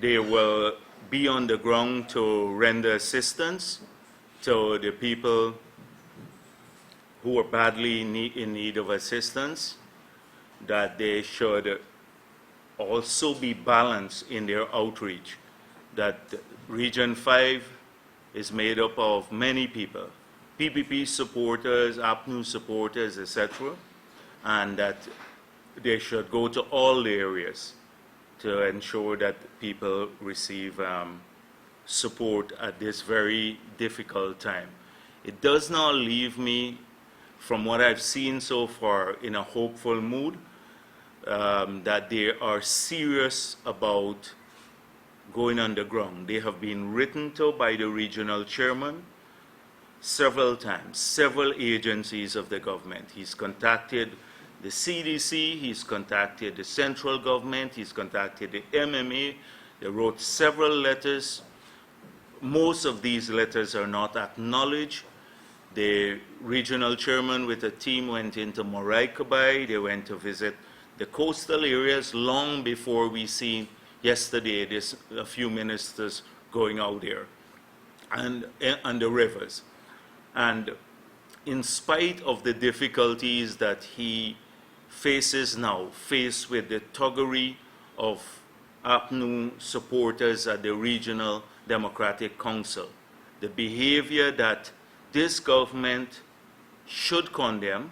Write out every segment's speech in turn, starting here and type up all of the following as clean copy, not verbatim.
They will be on the ground to render assistance to the people who are badly in need of assistance, that they should also be balanced in their outreach, that Region 5 is made up of many people, PPP supporters, APNU supporters, etc., and that they should go to all the areas to ensure that people receive support at this very difficult time. It does not leave me, from what I've seen so far, in a hopeful mood, that they are serious about going underground. They have been written to by the regional chairman several times, several agencies of the government. He's contacted the CDC, he's contacted the central government, he's contacted the MMA. They wrote several letters. Most of these letters are not acknowledged. The regional chairman with a team went into Moraikabai. They went to visit the coastal areas long before we see yesterday a few ministers going out there and the rivers. And in spite of the difficulties that he faces now, faced with the thuggery of APNU supporters at the Regional Democratic Council, the behavior that this government should condemn.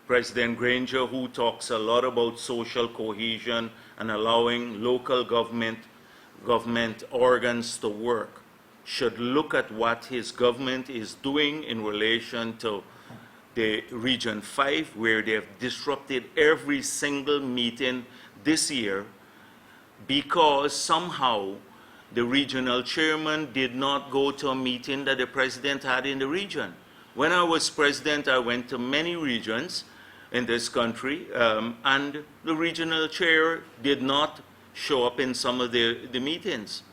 President Granger, who talks a lot about social cohesion and allowing local government organs to work, should look at what his government is doing in relation to the Region 5, where they have disrupted every single meeting this year because somehow the regional chairman did not go to a meeting that the president had in the region. When I was president, I went to many regions in this country, and the regional chair did not show up in some of the meetings.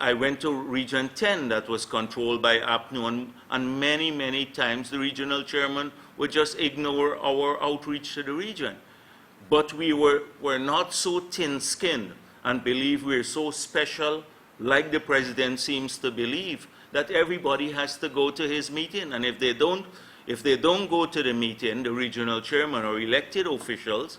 I went to Region 10 that was controlled by APNU, and many, many times the regional chairman would just ignore our outreach to the region. But we were not so thin-skinned and believe we're so special, like the president seems to believe, that everybody has to go to his meeting. And if they don't go to the meeting, the regional chairman or elected officials,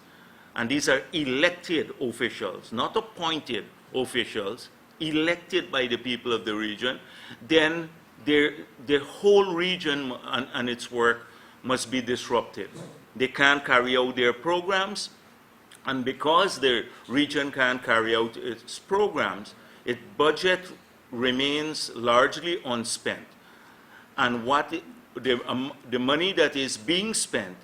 and these are elected officials, not appointed officials, elected by the people of the region, then the whole region and its work must be disrupted. They can't carry out their programs, and because the region can't carry out its programs, its budget remains largely unspent. And the money that is being spent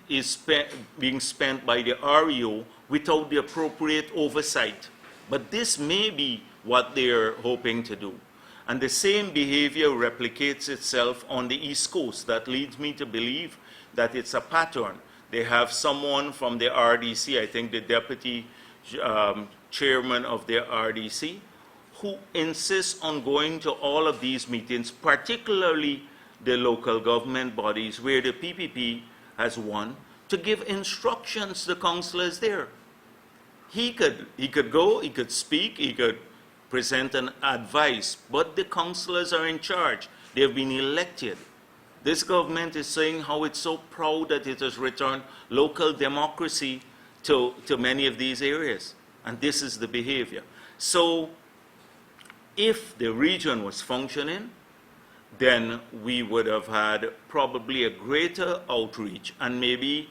being spent by the REO without the appropriate oversight. But this may be what they are hoping to do. And the same behavior replicates itself on the East Coast. That leads me to believe that it's a pattern. They have someone from the RDC, I think the deputy chairman of the RDC, who insists on going to all of these meetings, particularly the local government bodies where the PPP has won, to give instructions to councillors there. He could go, he could speak, he could present an advice, but the councillors are in charge. They have been elected. This government is saying how it's so proud that it has returned local democracy to many of these areas. And this is the behavior. So if the region was functioning, then we would have had probably a greater outreach, and maybe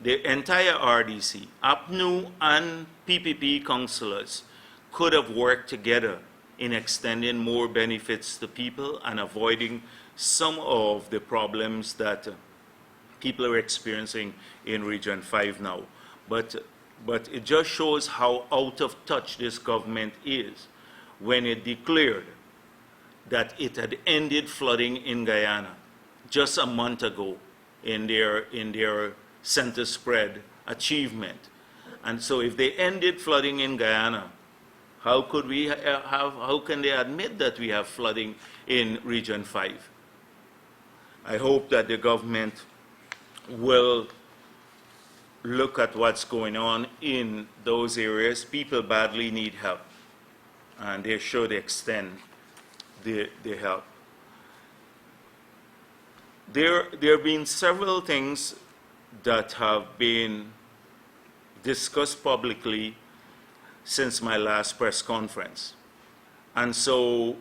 the entire RDC, APNU and PPP councillors could have worked together in extending more benefits to people and avoiding some of the problems that people are experiencing in Region 5 now. But it just shows how out of touch this government is when it declared that it had ended flooding in Guyana just a month ago in their center spread achievement. And so if they ended flooding in Guyana, how can they admit that we have flooding in Region 5? I hope that the government will look at what's going on in those areas. People badly need help. and they should extend the help. There have been several things that have been discussed publicly since my last press conference. And so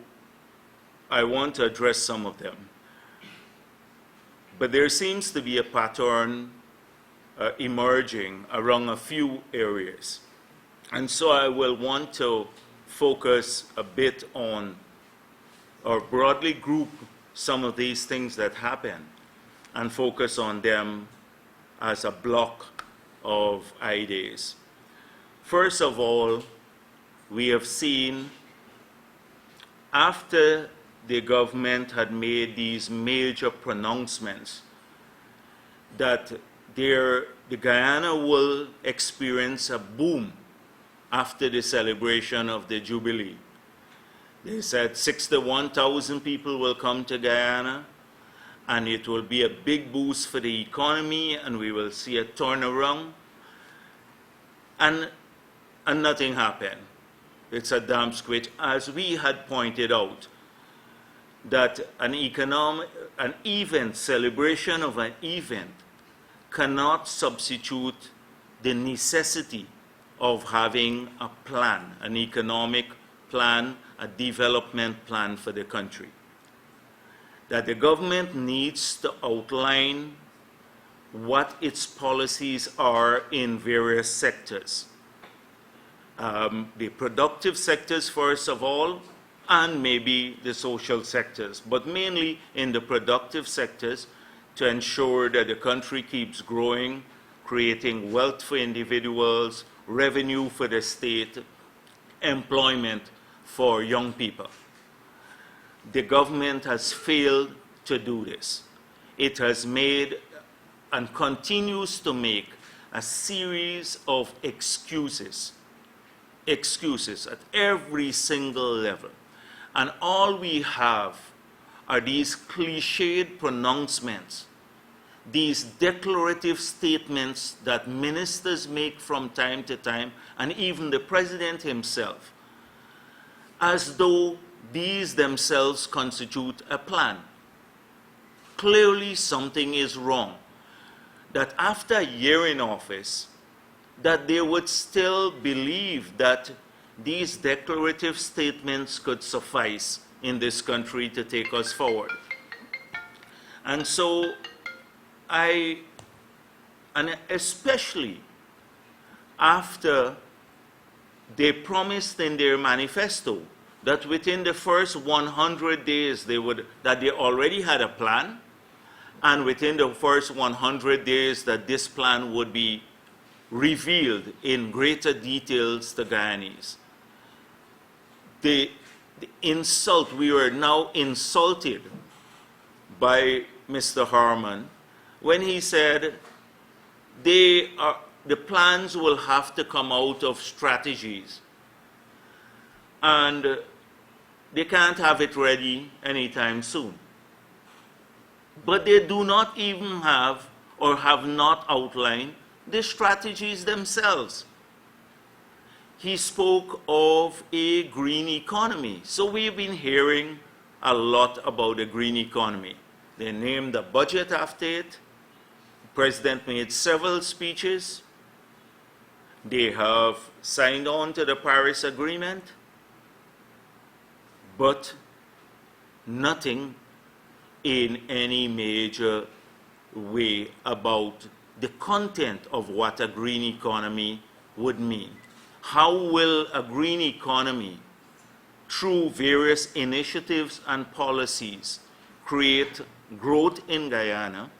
I want to address some of them. But there seems to be a pattern emerging around a few areas. And so I will want to focus a bit on, or broadly group some of these things that happen and focus on them as a block of ideas. First of all, we have seen after the government had made these major pronouncements that the Guyana will experience a boom after the celebration of the Jubilee. They said 61,000 people will come to Guyana, and it will be a big boost for the economy, and we will see a turnaround. And nothing happened. It's a damn squid, as we had pointed out, that an event, celebration of an event, cannot substitute the necessity of having a plan, an economic plan, a development plan for the country. That the government needs to outline what its policies are in various sectors. The productive sectors, first of all, and maybe the social sectors, but mainly in the productive sectors to ensure that the country keeps growing, creating wealth for individuals, revenue for the state, employment for young people. The government has failed to do this. It has made and continues to make a series of excuses at every single level. And all we have are these cliched pronouncements, these declarative statements that ministers make from time to time, and even the president himself, as though these themselves constitute a plan. Clearly something is wrong. That after a year in office, that they would still believe that these declarative statements could suffice in this country to take us forward. And so and especially after they promised in their manifesto that within the first 100 days that they already had a plan, and within the first 100 days that this plan would be revealed in greater details to Guyanese. The insult, we were now insulted by Mr. Harman when he said the plans will have to come out of strategies, and they can't have it ready anytime soon. But they do not even have or have not outlined the strategies themselves. He spoke of a green economy. So we've been hearing a lot about the green economy. They named a budget after it. The president made several speeches. They have signed on to the Paris Agreement, but nothing in any major way about the content of what a green economy would mean. How will a green economy, through various initiatives and policies, create growth in Guyana,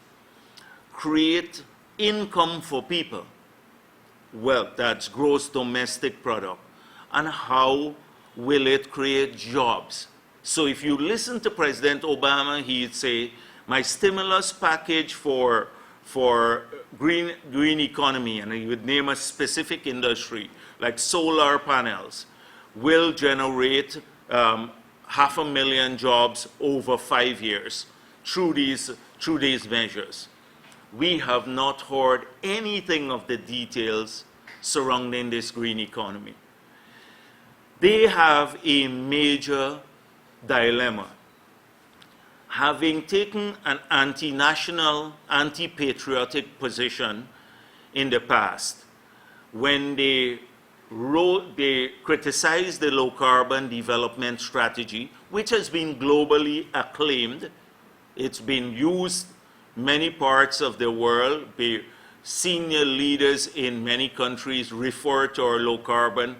create income for people, wealth, that's gross domestic product, and how will it create jobs? So if you listen to President Obama, he'd say, my stimulus package for green economy, and he would name a specific industry, like solar panels, will generate 500,000 jobs over 5 years through these measures. We have not heard anything of the details surrounding this green economy. They have a major dilemma. Having taken an anti-national, anti-patriotic position in the past, when they criticized the low-carbon development strategy, which has been globally acclaimed. It's been used many parts of the world. Senior leaders in many countries refer to our low-carbon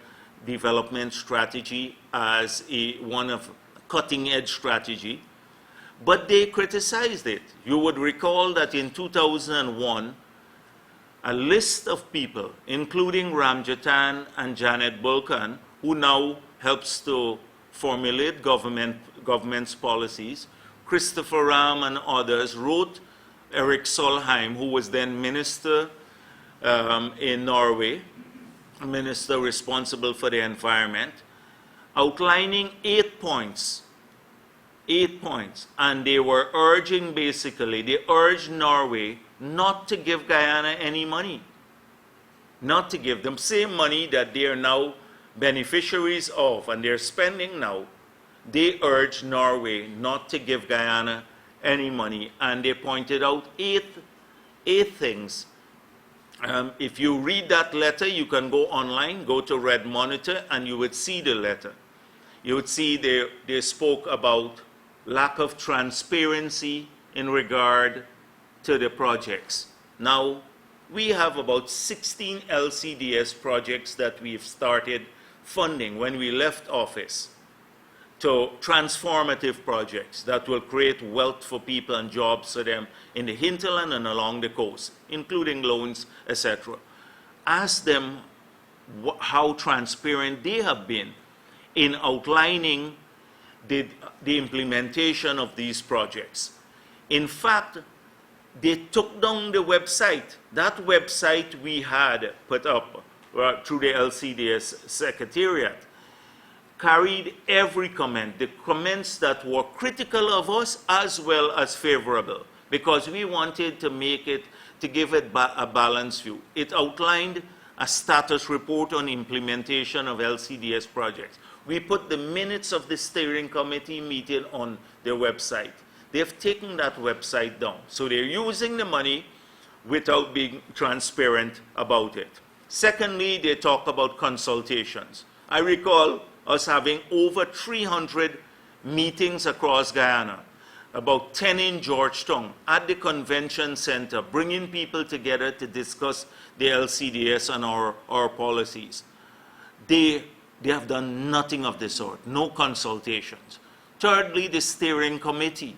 development strategy as one of cutting-edge strategy. But they criticized it. You would recall that in 2001, a list of people, including Ramjatan and Janet Bulkan, who now helps to formulate government's policies, Christopher Ram and others, wrote Erik Solheim, who was then minister in Norway, a minister responsible for the environment, outlining 8 points. 8 points. And they were urging, basically, they urged Norway not to give Guyana any money. Not to give them same money that they are now beneficiaries of and they're spending now. They urged Norway not to give Guyana any money, and they pointed out eight things. If you read that letter, you can go online, go to Red Monitor, and you would see the letter. You would see they spoke about lack of transparency in regard to the projects. Now, we have about 16 LCDS projects that we've started funding when we left office, to transformative projects that will create wealth for people and jobs for them in the hinterland and along the coast, including loans, etc. Ask them how transparent they have been in outlining the implementation of these projects. In fact, they took down the website. That website we had put up through the LCDS Secretariat carried every comment, the comments that were critical of us as well as favorable, because we wanted to make it, to give it a balanced view. It outlined a status report on implementation of LCDS projects. We put the minutes of the steering committee meeting on their website. They've taken that website down. So they're using the money without being transparent about it. Secondly, they talk about consultations. I recall us having over 300 meetings across Guyana, about 10 in Georgetown, at the convention center, bringing people together to discuss the LCDS and our policies. They have done nothing of the sort, no consultations. Thirdly, the steering committee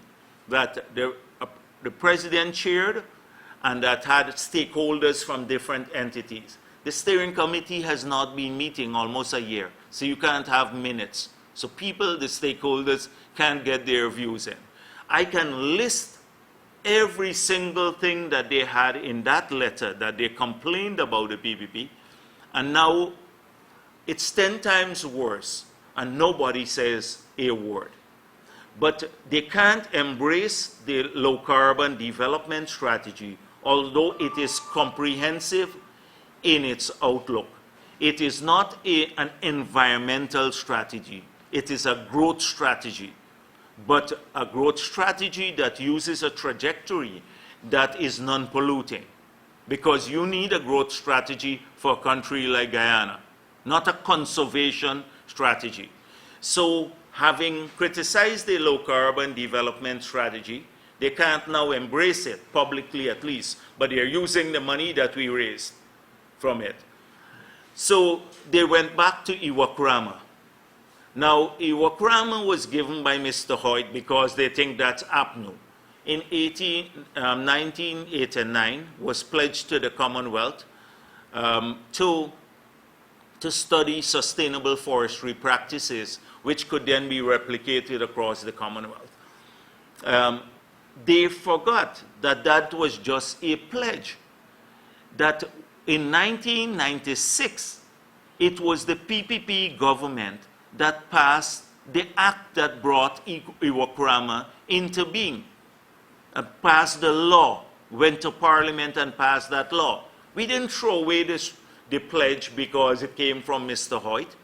that the president chaired and that had stakeholders from different entities. The steering committee has not been meeting almost a year, so you can't have minutes. So people, the stakeholders, can't get their views in. I can list every single thing that they had in that letter that they complained about the PPP, and now it's 10 times worse, and nobody says a word. But they can't embrace the low-carbon development strategy, although it is comprehensive in its outlook. It is not an environmental strategy. It is a growth strategy, but a growth strategy that uses a trajectory that is non-polluting, because you need a growth strategy for a country like Guyana, not a conservation strategy. So, having criticized the low-carbon development strategy, they can't now embrace it, publicly at least, but they're using the money that we raised from it. So they went back to Iwakrama. Now, Iwakrama was given by Mr. Hoyt because they think that's APNU. In 1989, was pledged to the Commonwealth to study sustainable forestry practices, which could then be replicated across the Commonwealth. They forgot that that was just a pledge, that in 1996, it was the PPP government that passed the act that brought Iwakrama into being, passed the law, went to Parliament and passed that law. We didn't throw away the pledge because it came from Mr. Hoyt.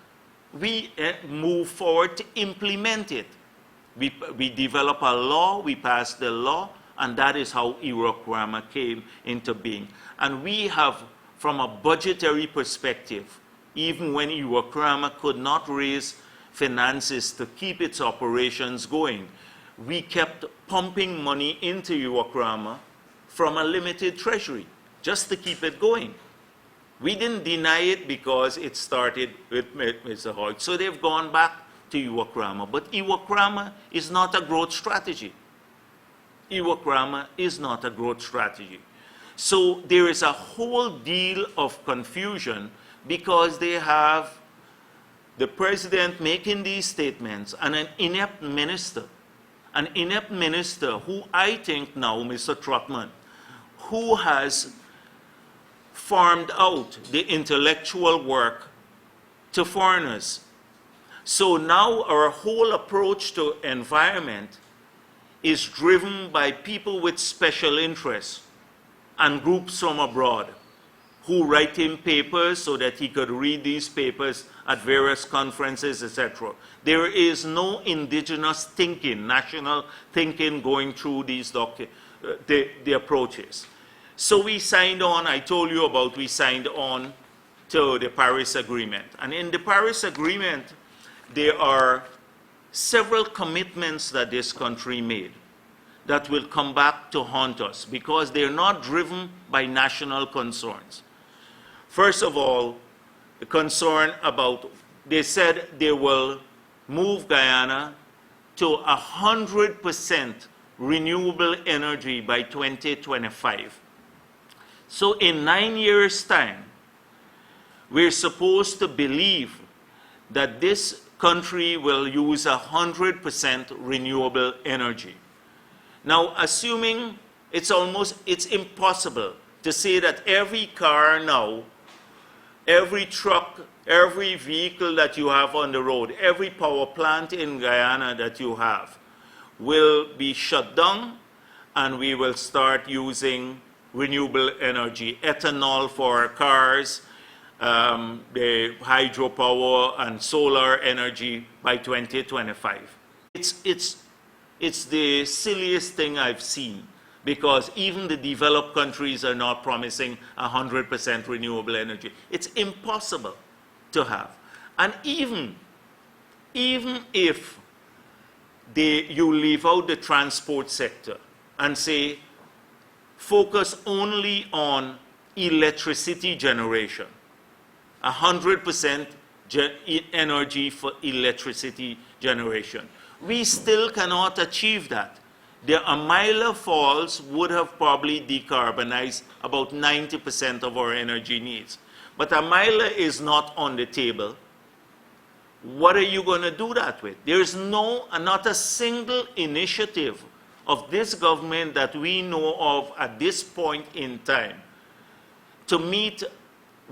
we move forward to implement it. We develop a law, we pass the law, and that is how Iroquois came into being. And we have, from a budgetary perspective, even when Iroquois could not raise finances to keep its operations going, we kept pumping money into Iroquois from a limited treasury, just to keep it going. We didn't deny it because it started with Mr. Hoyt. So they've gone back to Iroquois. But Iroquois is not a growth strategy. Iroquois is not a growth strategy. So there is a whole deal of confusion because they have the president making these statements and an inept minister who I think now, Mr. Trotman, who has farmed out the intellectual work to foreigners. So now our whole approach to environment is driven by people with special interests and groups from abroad who write him papers so that he could read these papers at various conferences, etc. There is no indigenous thinking, national thinking going through these the approaches. So we signed on, I told you about, we signed on to the Paris Agreement. And in the Paris Agreement, there are several commitments that this country made that will come back to haunt us because they're not driven by national concerns. First of all, the concern about, they said they will move Guyana to 100% renewable energy by 2025. So in 9 years' time, we're supposed to believe that this country will use 100% renewable energy. Now, assuming it's impossible to say that every car now, every truck, every vehicle that you have on the road, every power plant in Guyana that you have will be shut down and we will start using renewable energy, ethanol for our cars, the hydropower and solar energy by 2025. It's the silliest thing I've seen because even the developed countries are not promising 100% renewable energy. It's impossible to have. And even if you leave out the transport sector and say, focus only on electricity generation, 100% energy for electricity generation. We still cannot achieve that. The Amila Falls would have probably decarbonized about 90% of our energy needs. But Amila is not on the table. What are you going to do that with? There is not a single initiative of this government that we know of at this point in time to meet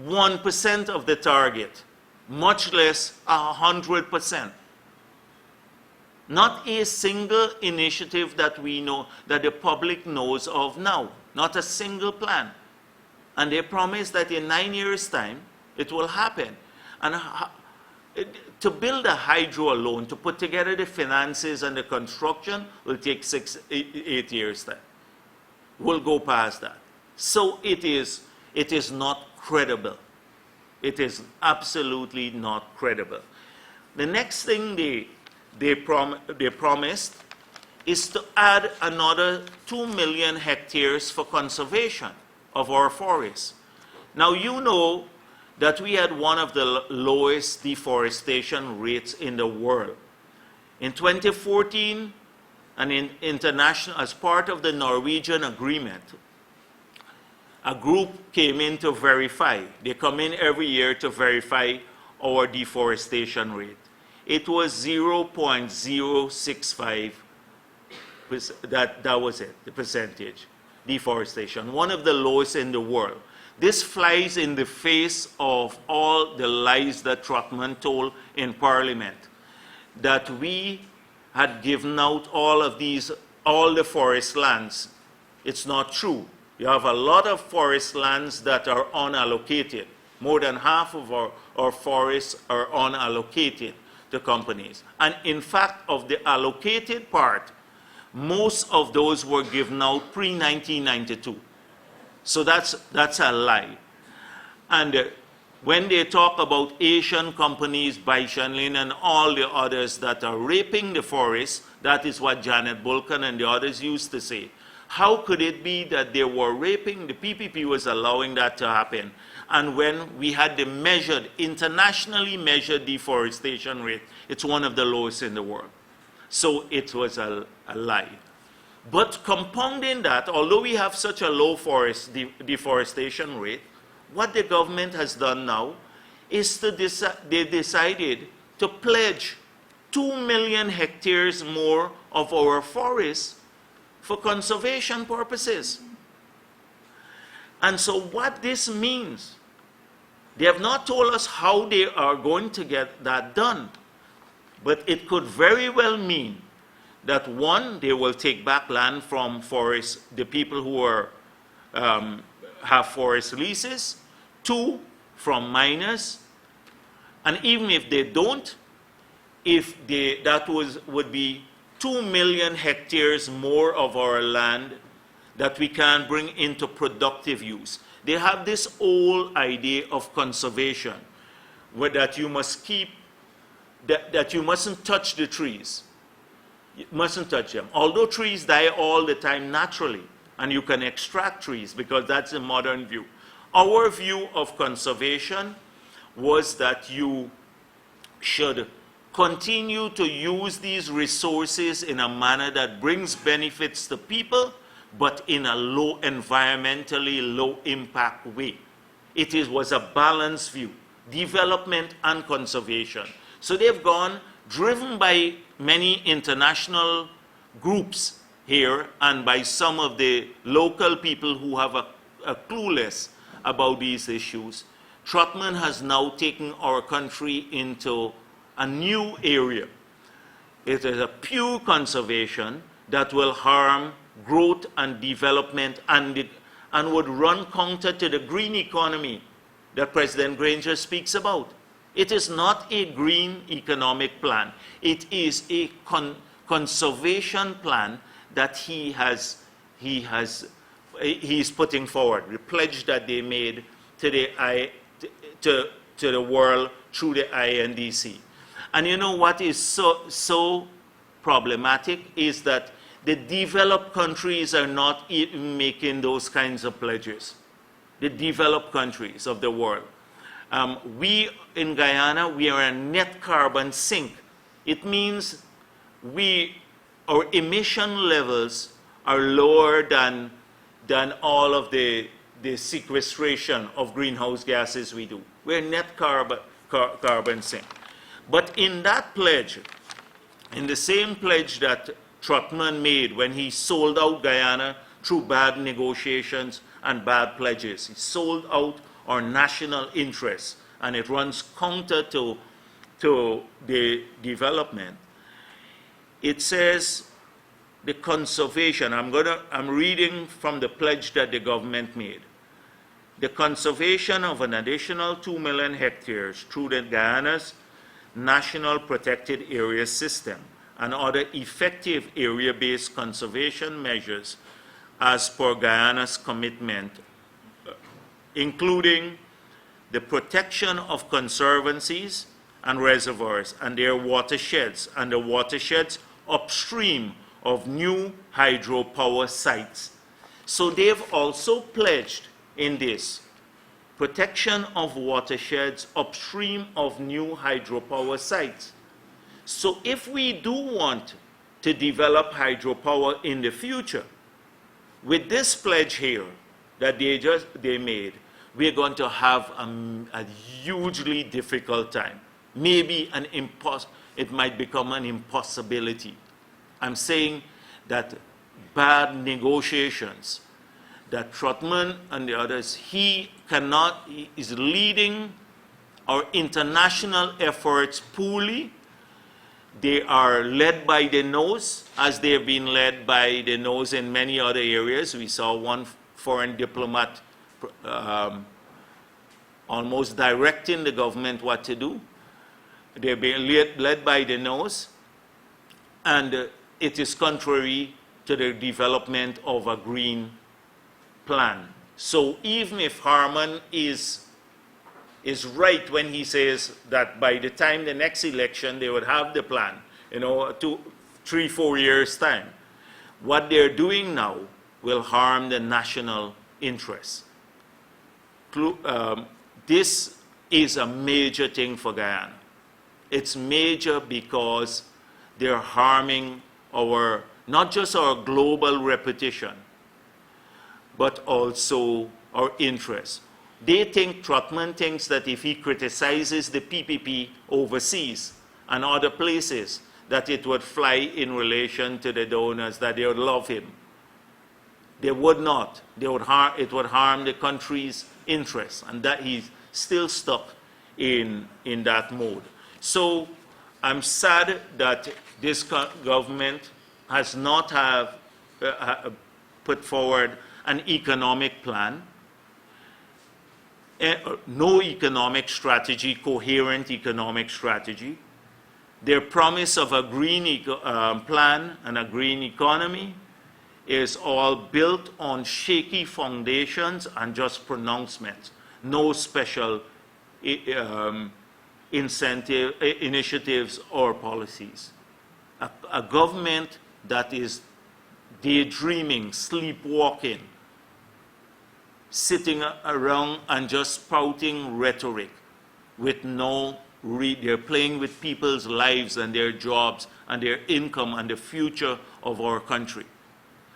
1% of the target, much less 100%. Not a single initiative that we know, that the public knows of now. Not a single plan. And they promise that in 9 years' time, it will happen. And to build a hydro alone, to put together the finances and the construction, will take 8 years' time. We'll go past that. So it is not credible. It is absolutely not credible. The next thing they promised is to add another 2 million hectares for conservation of our forests. Now you know that we had one of the lowest deforestation rates in the world. In 2014, and in international, as part of the Norwegian agreement, a group came in to verify. They come in every year to verify our deforestation rate. It was 0.065, that was it, the percentage, deforestation, one of the lowest in the world. This flies in the face of all the lies that Trotman told in Parliament, that we had given out all the forest lands. It's not true. You have a lot of forest lands that are unallocated. More than half of our forests are unallocated to companies. And in fact, of the allocated part, most of those were given out pre-1992. So that's a lie. And when they talk about Asian companies, Baishanlin and all the others that are raping the forest, that is what Janet Bulkan and the others used to say. How could it be that they were raping? The PPP was allowing that to happen. And when we had the measured, internationally measured deforestation rate, it's one of the lowest in the world. So it was a lie. But compounding that, although we have such a low forest deforestation rate, what the government has done now is they decided to pledge 2 million hectares more of our forests for conservation purposes. And so what this means, they have not told us how they are going to get that done, but it could very well mean that one, they will take back land from forests, the people who are, have forest leases, two, from miners, and even if they don't, would be 2 million hectares more of our land that we can bring into productive use. They have this old idea of conservation, where that you must keep, that you mustn't touch the trees. You mustn't touch them. Although trees die all the time naturally, and you can extract trees because that's a modern view. Our view of conservation was that you should continue to use these resources in a manner that brings benefits to people, but in a environmentally low impact way. It was a balanced view, development and conservation. So they've gone, driven by many international groups here and by some of the local people who have a clueless about these issues. Trotman has now taken our country into a new area. It is a pure conservation that will harm growth and development and would run counter to the green economy that President Granger speaks about. It is not a green economic plan. It is a conservation plan that he is putting forward, the pledge that they made to the world through the INDC. And you know what is so problematic is that the developed countries are not even making those kinds of pledges. The developed countries of the world. We in Guyana, we are a net carbon sink. It means our emission levels are lower than all of the sequestration of greenhouse gases we do. We're net carbon sink. But in that pledge, in the same pledge that Trotman made when he sold out Guyana through bad negotiations and bad pledges, he sold out our national interests, and it runs counter to the development. It says the conservation, I'm reading from the pledge that the government made. The conservation of an additional 2 million hectares through the Guyana's National Protected Area System and other effective area-based conservation measures as per Guyana's commitment, including the protection of conservancies and reservoirs and their watersheds and the watersheds upstream of new hydropower sites. So they've also pledged in this protection of watersheds upstream of new hydropower sites. So if we do want to develop hydropower in the future, with this pledge here that they made, we're going to have a hugely difficult time. Maybe it might become an impossibility. I'm saying that bad negotiations, that Trotman and the others, he is leading our international efforts poorly. They are led by the nose, as they have been led by the nose in many other areas. We saw one foreign diplomat almost directing the government what to do. They're being led by the nose, and it is contrary to the development of a green plan. So even if Harman is right when he says that by the time the next election they would have the plan, 3, 4 years' time, what they're doing now will harm the national interest. This is a major thing for Guyana. It's major because they're harming not just our global reputation, but also our interests. Trotman thinks that if he criticizes the PPP overseas and other places, that it would fly in relation to the donors, that they would love him. They would not. It would harm the country's interests, and that he's still stuck in that mode. So I'm sad that this government has not put forward an economic plan, no economic strategy, coherent economic strategy. Their promise of a green plan and a green economy is all built on shaky foundations and just pronouncements, no special initiatives or policies. A government that is daydreaming, sleepwalking, sitting around and just spouting rhetoric with they're playing with people's lives and their jobs and their income and the future of our country.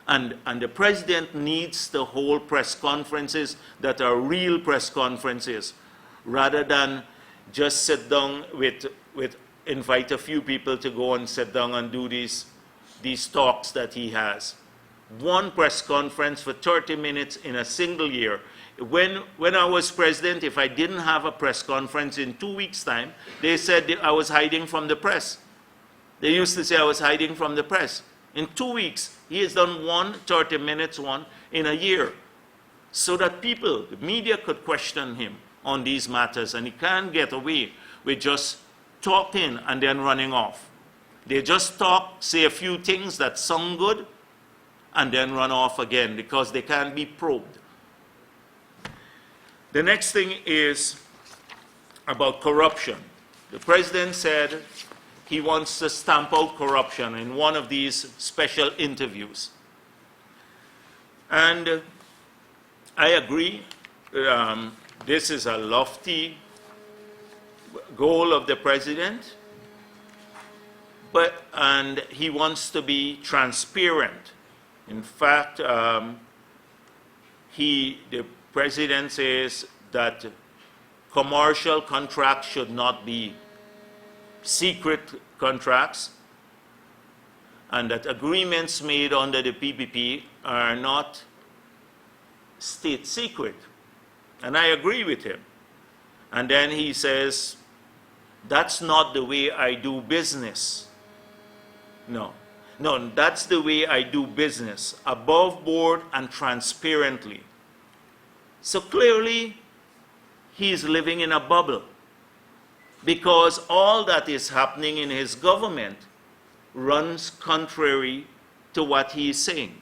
And the president needs to hold press conferences that are real press conferences, rather than just sit down invite a few people to go and sit down and do these talks that he has. One press conference for 30 minutes in a single year. When I was president, if I didn't have a press conference in 2 weeks' time, they said I was hiding from the press. They used to say I was hiding from the press. In 2 weeks, he has done 30 minutes one in a year, so that the media could question him on these matters, and he can't get away with just talking and then running off. They just talk, say a few things that sound good, and then run off again because they can't be probed. The next thing is about corruption. The president said he wants to stamp out corruption in one of these special interviews. And I agree. This is a lofty goal of the president, and he wants to be transparent. In fact, the president says that commercial contracts should not be secret contracts, and that agreements made under the PPP are not state secret. And I agree with him. And then he says, that's not the way I do business. No, that's the way I do business, above board and transparently. So clearly, he's living in a bubble, because all that is happening in his government runs contrary to what he is saying.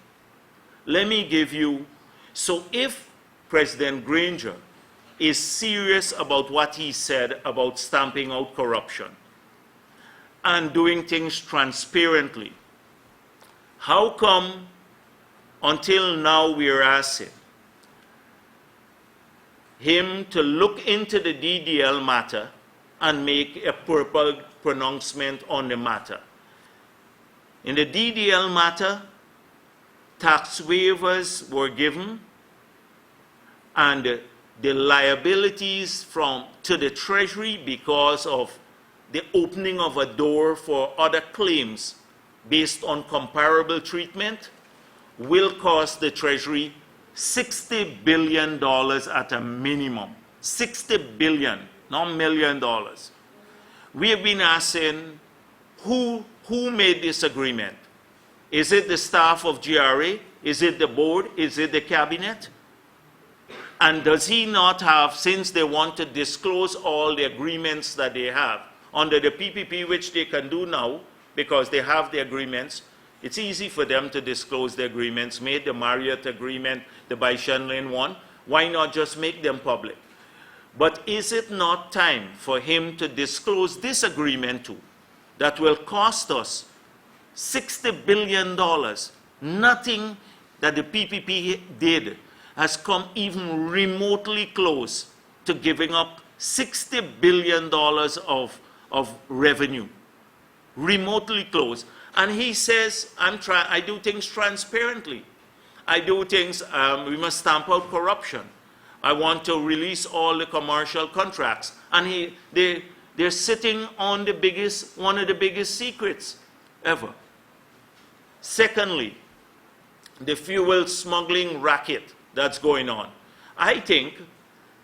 Let me give you, so if President Granger is serious about what he said about stamping out corruption and doing things transparently, how come until now we are asking him to look into the DDL matter and make a purple pronouncement on the matter? In the DDL matter, tax waivers were given, and the liabilities to the Treasury because of the opening of a door for other claims based on comparable treatment will cost the Treasury $60 billion at a minimum. $60 billion, not $1 million. We have been asking, who made this agreement? Is it the staff of GRA? Is it the board? Is it the cabinet? And does he not have, since they want to disclose all the agreements that they have under the PPP, which they can do now because they have the agreements, it's easy for them to disclose the agreements, made the Marriott agreement, the Baishan one, why not just make them public? But is it not time for him to disclose this agreement too, that will cost us $60 billion? Nothing that the PPP did has come even remotely close to giving up $60 billion of revenue. Remotely close. And he says, I do things transparently. I do things, we must stamp out corruption. I want to release all the commercial contracts. And they're sitting on one of the biggest secrets ever. Secondly, the fuel smuggling racket that's going on. I think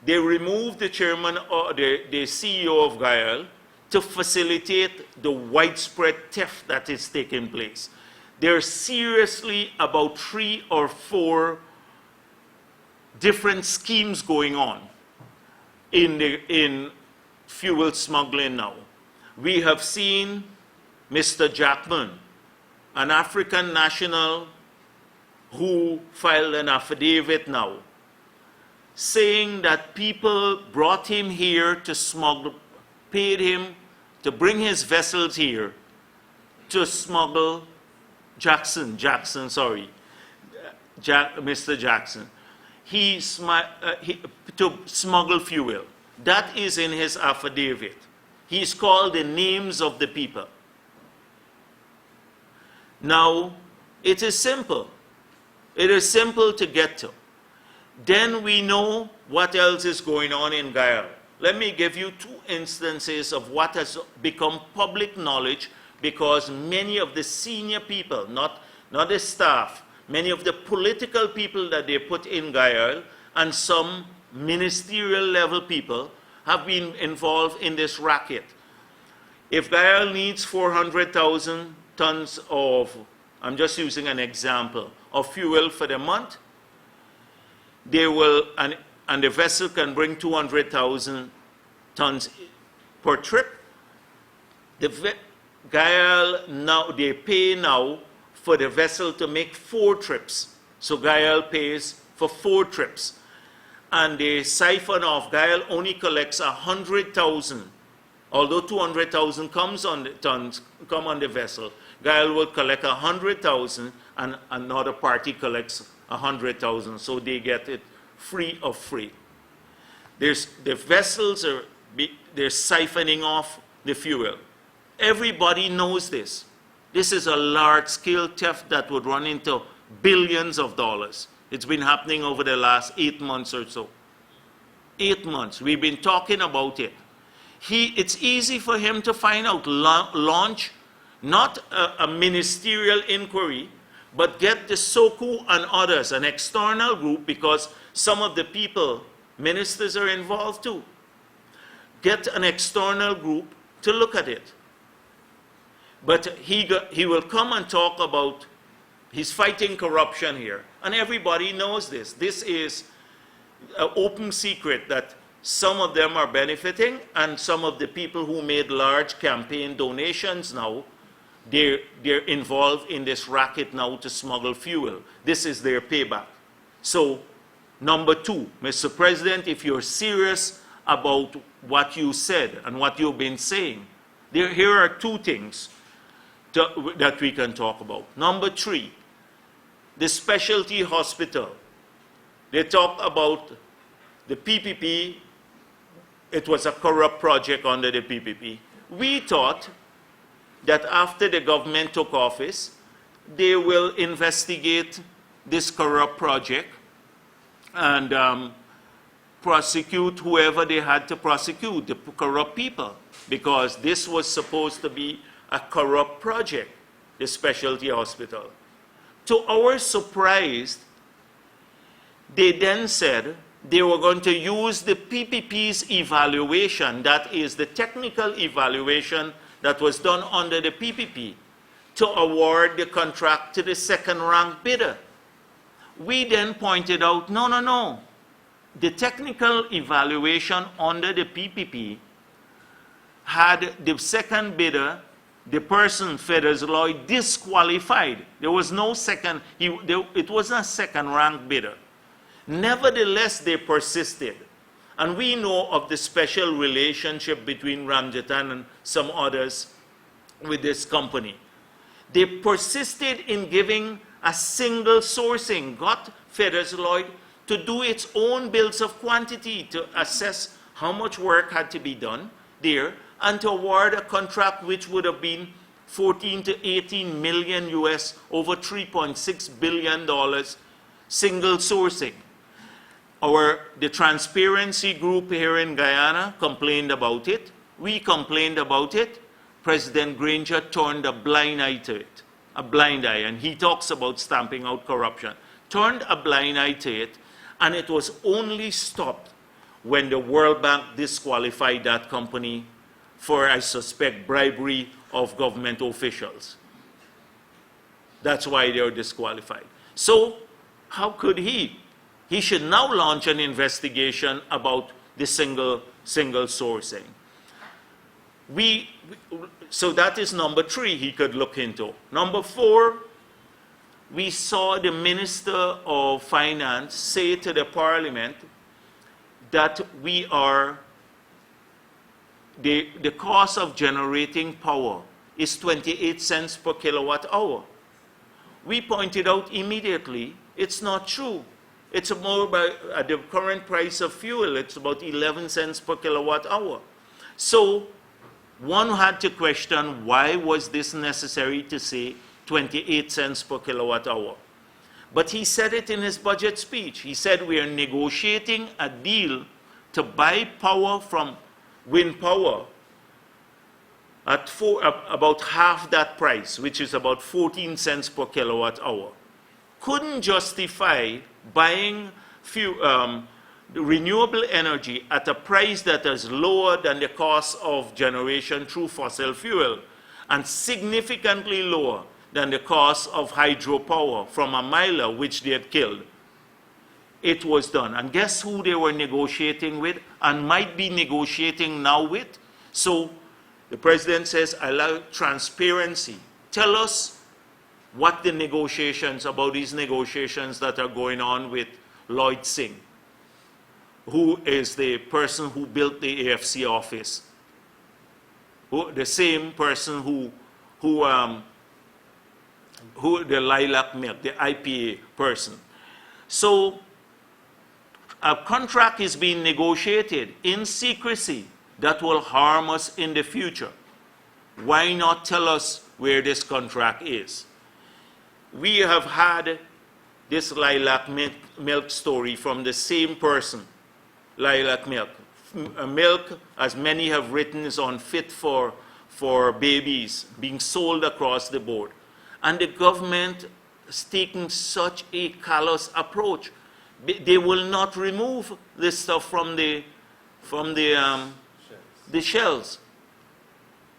they removed the chairman or the CEO of GAIL to facilitate the widespread theft that is taking place. There's seriously about 3 or 4 different schemes going on in fuel smuggling now. We have seen Mr. Jackman, an African national who filed an affidavit now, saying that people brought him here to smuggle, paid him to bring his vessels here to smuggle Mr. Jackson. To smuggle fuel. That is in his affidavit. He's called the names of the people. Now, it is simple. It is simple to get to. Then we know what else is going on in GAIL. Let me give you 2 instances of what has become public knowledge, because many of the senior people, not the staff, many of the political people that they put in GAIL and some ministerial level people have been involved in this racket. If GAIL needs 400,000 tons of, I'm just using an example, of fuel for the month, they will, and the vessel can bring 200,000 tons per trip. The GAIL now, they pay now for the vessel to make 4 trips. So GAIL pays for 4 trips. And the siphon off, GAIL only collects 100,000. Although 200,000 comes on the vessel, GAIL will collect 100,000 and another party collects 100,000. So they get it free of free. The vessels they're siphoning off the fuel. Everybody knows this. This is a large-scale theft that would run into billions of dollars. It's been happening over the last 8 months or so. 8 months. We've been talking about it. It's easy for him to find out, launch not a ministerial inquiry, but get the SOCU and others, an external group, because some of the people, ministers are involved too. Get an external group to look at it. But he will come and talk about, he's fighting corruption here. And everybody knows this. This is an open secret that some of them are benefiting, and some of the people who made large campaign donations now, they're involved in this racket now to smuggle fuel. This is their payback. So, number 2, Mr. President, if you're serious about what you said and what you've been saying, here are 2 things that we can talk about. Number 3, the specialty hospital. They talk about the PPP. It was a corrupt project under the PPP. We thought that after the government took office, they will investigate this corrupt project and prosecute whoever they had to prosecute, the corrupt people, because this was supposed to be a corrupt project, the specialty hospital. To our surprise, they then said they were going to use the PPP's evaluation, that is the technical evaluation that was done under the PPP, to award the contract to the second-ranked bidder. We then pointed out, no. the technical evaluation under the PPP had the second bidder, the person, Feathers Lloyd, disqualified. There was no second, it wasn't a second rank bidder. Nevertheless, they persisted. And we know of the special relationship between Ramjatan and some others with this company. They persisted in giving a single sourcing, got Feathers Lloyd to do its own bills of quantity to assess how much work had to be done there and to award a contract which would have been 14 to 18 million US over $3.6 billion single sourcing. The transparency group here in Guyana complained about it. We complained about it. President Granger turned a blind eye to it, a blind eye, and he talks about stamping out corruption. Turned a blind eye to it, and it was only stopped when the World Bank disqualified that company for, I suspect, bribery of government officials. That's why they are disqualified. So, how could he? He should now launch an investigation about the single sourcing. So that is number 3 he could look into. Number 4, we saw the Minister of Finance say to the Parliament that the cost of generating power is 28 cents per kilowatt hour. We pointed out immediately it's not true. It's more at the current price of fuel, it's about 11 cents per kilowatt hour. So one had to question, why was this necessary to say 28 cents per kilowatt hour? But he said it in his budget speech. He said we are negotiating a deal to buy power from wind power at about half that price, which is about 14 cents per kilowatt hour. Couldn't justify buying renewable energy at a price that is lower than the cost of generation through fossil fuel and significantly lower than the cost of hydropower from a miler, which they had killed. It was done. And guess who they were negotiating with and might be negotiating now with? So the president says, allow transparency. Tell us what the negotiations, about these negotiations that are going on with Lloyd Singh, who is the person who built the AFC office, the same person who the lilac milk, the IPA person. So a contract is being negotiated in secrecy that will harm us in the future. Why not tell us where this contract is? We have had this lilac milk story from the same person, lilac milk. Milk, as many have written, is unfit for babies, being sold across the board. And the government is taking such a callous approach. They will not remove this stuff from the shells.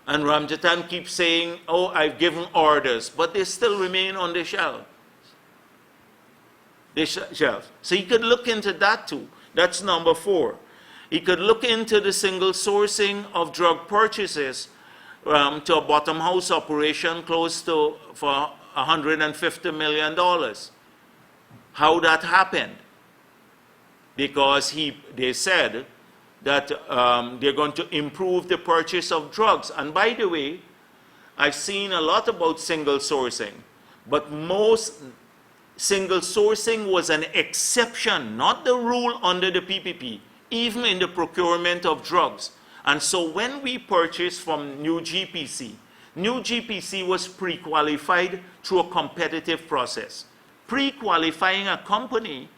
And Ramjatan keeps saying, oh, I've given orders, but they still remain on the shelf. Shelves. So he could look into that too. That's number 4. He could look into the single sourcing of drug purchases to a bottom house operation close to for $150 million. How that happened? Because they said that they're going to improve the purchase of drugs. And by the way, I've seen a lot about single sourcing, but most single sourcing was an exception, not the rule under the PPP, even in the procurement of drugs. And so when we purchased from New GPC was pre-qualified through a competitive process. Pre-qualifying a company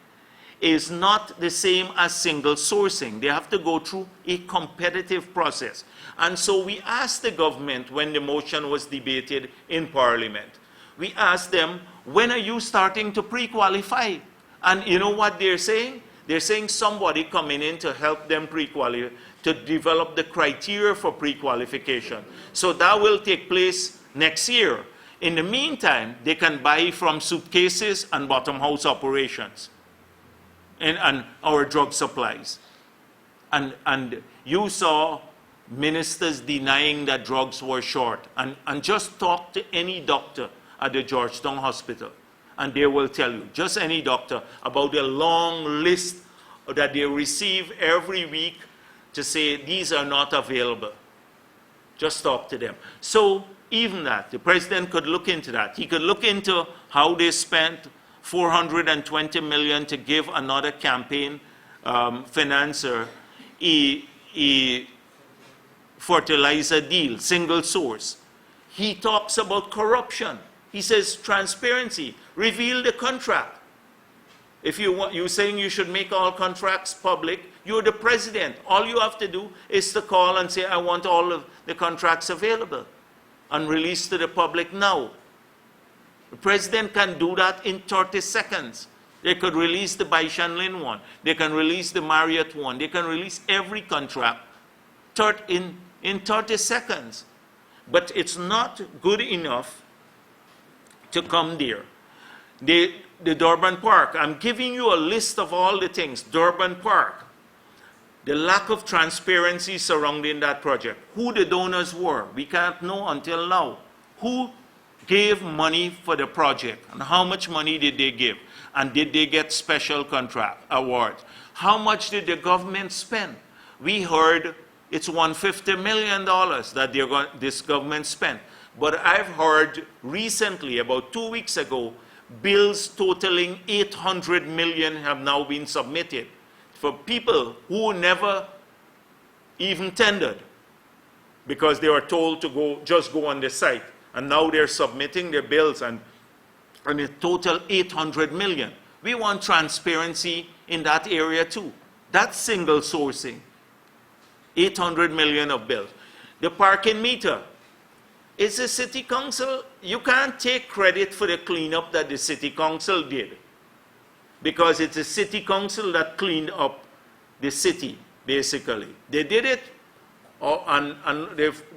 is not the same as single sourcing. They have to go through a competitive process. And so we asked the government when the motion was debated in Parliament, we asked them, when are you starting to pre-qualify? And you know what they're saying? They're saying somebody coming in to help them pre-qualify, to develop the criteria for pre-qualification. So that will take place next year. In the meantime, they can buy from suitcases and bottom house operations. and our drug supplies. And you saw ministers denying that drugs were short. And just talk to any doctor at the Georgetown Hospital, and they will tell you, just any doctor, about the long list that they receive every week to say these are not available. Just talk to them. So even that, the president could look into that. He could look into how they spent $420 million to give another campaign financer a fertilizer deal, single source. He talks about corruption. He says transparency, reveal the contract. If you're saying you should make all contracts public, you're the president. All you have to do is to call and say, I want all of the contracts available and released to the public now. The president can do that in 30 seconds. They could release the Bai Shan one. They can release the Marriott one. They can release every contract in 30 seconds. But it's not good enough to come there. The Durban Park, I'm giving you a list of all the things. Durban Park, the lack of transparency surrounding that project. Who the donors were, we can't know until now. Who gave money for the project and how much money did they give? And did they get special contract awards? How much did the government spend? We heard it's $150 million that this government spent. But I've heard recently, about 2 weeks ago, bills totaling $800 million have now been submitted for people who never even tendered because they were told to just go on the site. And now they're submitting their bills and a total $800 million. We want transparency in that area too. That's single sourcing. $800 million of bills. The parking meter. It's the city council. You can't take credit for the cleanup that the city council did, because it's the city council that cleaned up the city, basically. They did it, and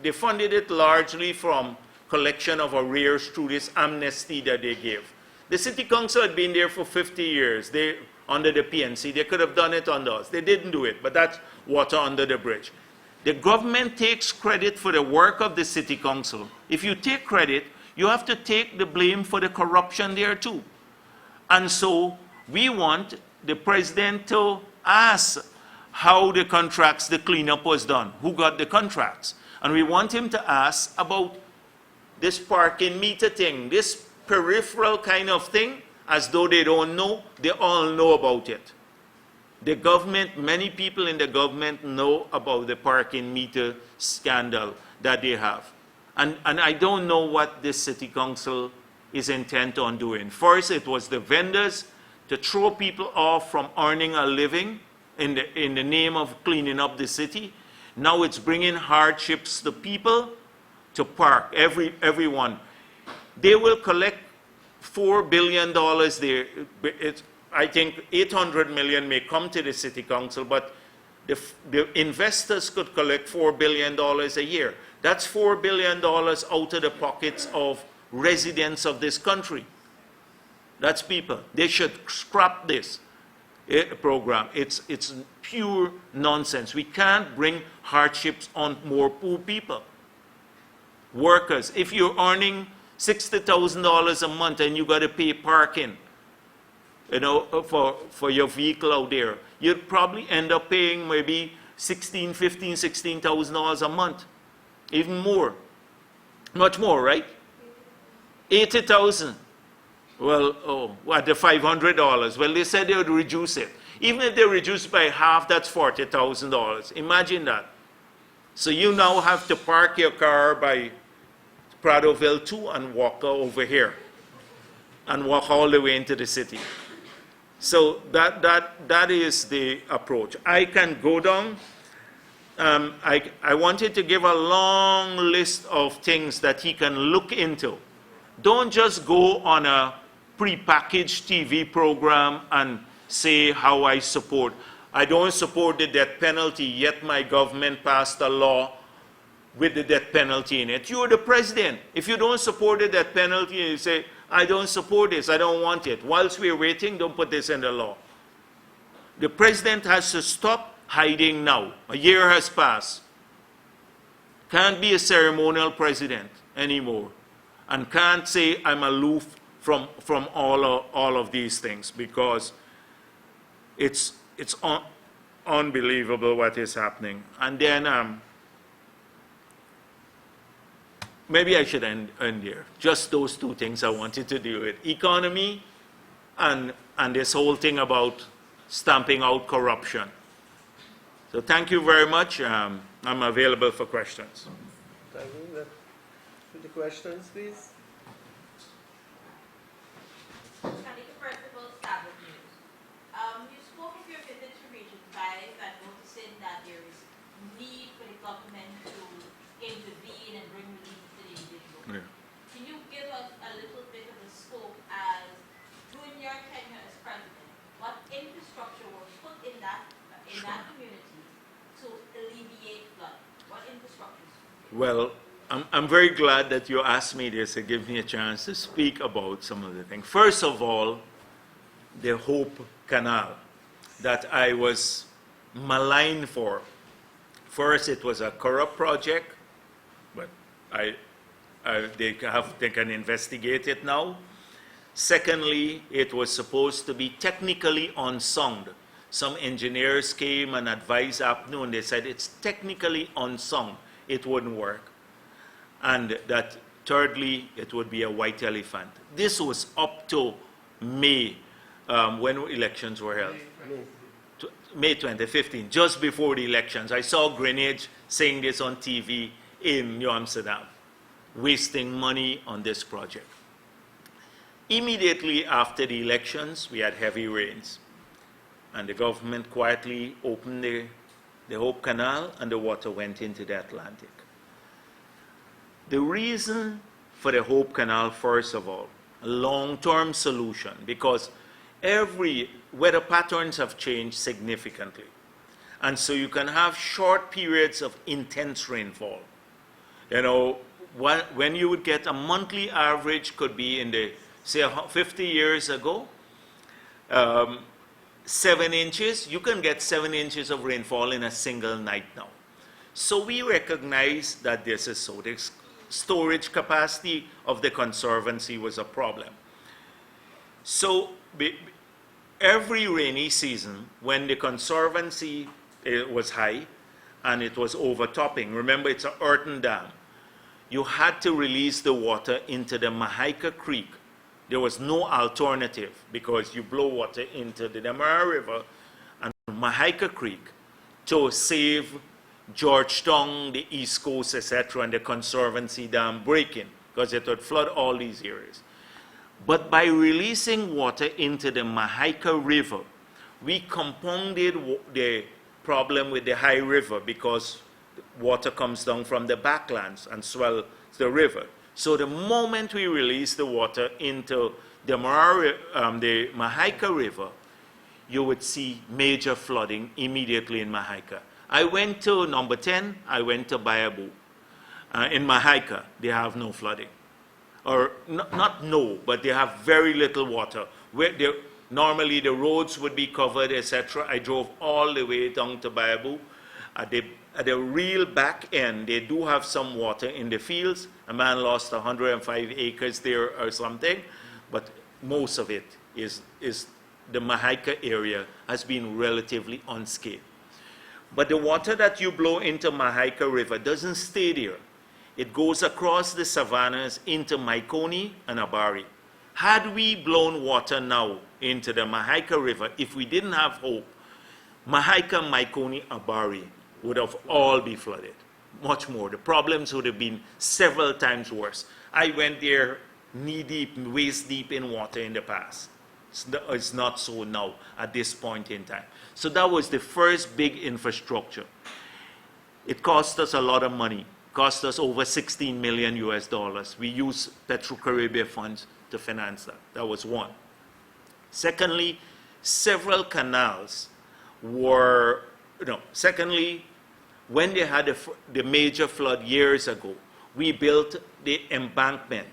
they funded it largely from collection of arrears through this amnesty that they gave. The city council had been there for 50 years. Under the PNC, they could have done it under us. They didn't do it, but that's water under the bridge. The government takes credit for the work of the city council. If you take credit, you have to take the blame for the corruption there too. And so we want the president to ask how the contracts, the cleanup was done, who got the contracts. And we want him to ask about this parking meter thing, this peripheral kind of thing, as though they don't know, they all know about it. The government, many people in the government know about the parking meter scandal that they have. And I don't know what this city council is intent on doing. First, it was the vendors to throw people off from earning a living in the name of cleaning up the city. Now it's bringing hardships to people to park, everyone. They will collect $4 billion there. I think $800 million may come to the city council, but the investors could collect $4 billion a year. That's $4 billion out of the pockets of residents of this country. That's people. They should scrap this program. It's pure nonsense. We can't bring hardships on more poor people. Workers, if you're earning $60,000 a month and you got to pay parking, for your vehicle out there, you'd probably end up paying maybe $16,000 a month, even more, much more, right? $80,000. Well, what, the $500? Well, they said they would reduce it. Even if they reduce by half, that's $40,000. Imagine that. So you now have to park your car by Pradoville 2 and walk over here and walk all the way into the city. So that is the approach. I can go down. I wanted to give a long list of things that he can look into. Don't just go on a prepackaged TV program and say how I support. I don't support the death penalty, yet my government passed a law with the death penalty in it. You're the president. If you don't support the death penalty, you say, I don't support this, I don't want it. Whilst we're waiting, don't put this in the law. The president has to stop hiding now. A year has passed. Can't be a ceremonial president anymore. And can't say I'm aloof from all of these things, because it's unbelievable what is happening. And then maybe I should end here. Just those two things I wanted to deal with: economy and this whole thing about stamping out corruption. So thank you very much. I'm available for questions. Thank you. For the questions, please. Shanika, first of all, start with news. You spoke of your visit to Region 5 and noticing that there is need for the government to intervene and bring relief to the individual. Yeah. Can you give us a little bit of a scope as, during your tenure as president, what infrastructure was put in that community to alleviate flood? What infrastructure? Well, I'm very glad that you asked me this and give me a chance to speak about some of the things. First of all, the Hope Canal that I was maligned for. First, it was a corrupt project, but they can investigate it now. Secondly, it was supposed to be technically unsound. Some engineers came and advised APNU, and they said it's technically unsound. It wouldn't work. And that, thirdly, it would be a white elephant. This was up to May, when elections were held. May 2015, just before the elections. I saw Greenwich saying this on TV in New Amsterdam, wasting money on this project. Immediately after the elections, we had heavy rains. And the government quietly opened the Hope Canal, and the water went into the Atlantic. The reason for the Hope Canal, first of all, a long-term solution, because weather patterns have changed significantly. And so you can have short periods of intense rainfall. You know, when you would get a monthly average could be in the, say, 50 years ago, 7 inches, you can get 7 inches of rainfall in a single night now. So we recognize that this is so. The storage capacity of the Conservancy was a problem. So every rainy season, when the Conservancy was high and it was overtopping, remember it's an earthen dam, you had to release the water into the Mahaika Creek. There was no alternative, because you blow water into the Demerara River and Mahaika Creek to save Georgetown, the East Coast, etc., and the Conservancy Dam breaking, because it would flood all these areas. But by releasing water into the Mahaika River, we compounded the problem with the high river, because water comes down from the backlands and swells the river. So the moment we release the water into the Mahaika River, you would see major flooding immediately in Mahaika. I went to number 10, I went to Bayabu. In Mahaika, they have no flooding. Or not no, but they have very little water. Normally the roads would be covered, etc. I drove all the way down to Bayabu. At the real back end, they do have some water in the fields. A man lost 105 acres there or something, but most of it is the Mahaika area has been relatively unscathed. But the water that you blow into Mahaika River doesn't stay there. It goes across the savannas into Maikoni and Abari. Had we blown water now into the Mahaika River, if we didn't have hope, Mahaika, Maikoni, Abari would have all be flooded. Much more. The problems would have been several times worse. I went there knee-deep, waist-deep in water in the past. It's not so now at this point in time. So that was the first big infrastructure. It cost us a lot of money. Cost us over $16 million US. We used Petro-Caribbean funds to finance that. That was one. Secondly, several canals were, secondly, when they had the major flood years ago, we built the embankment.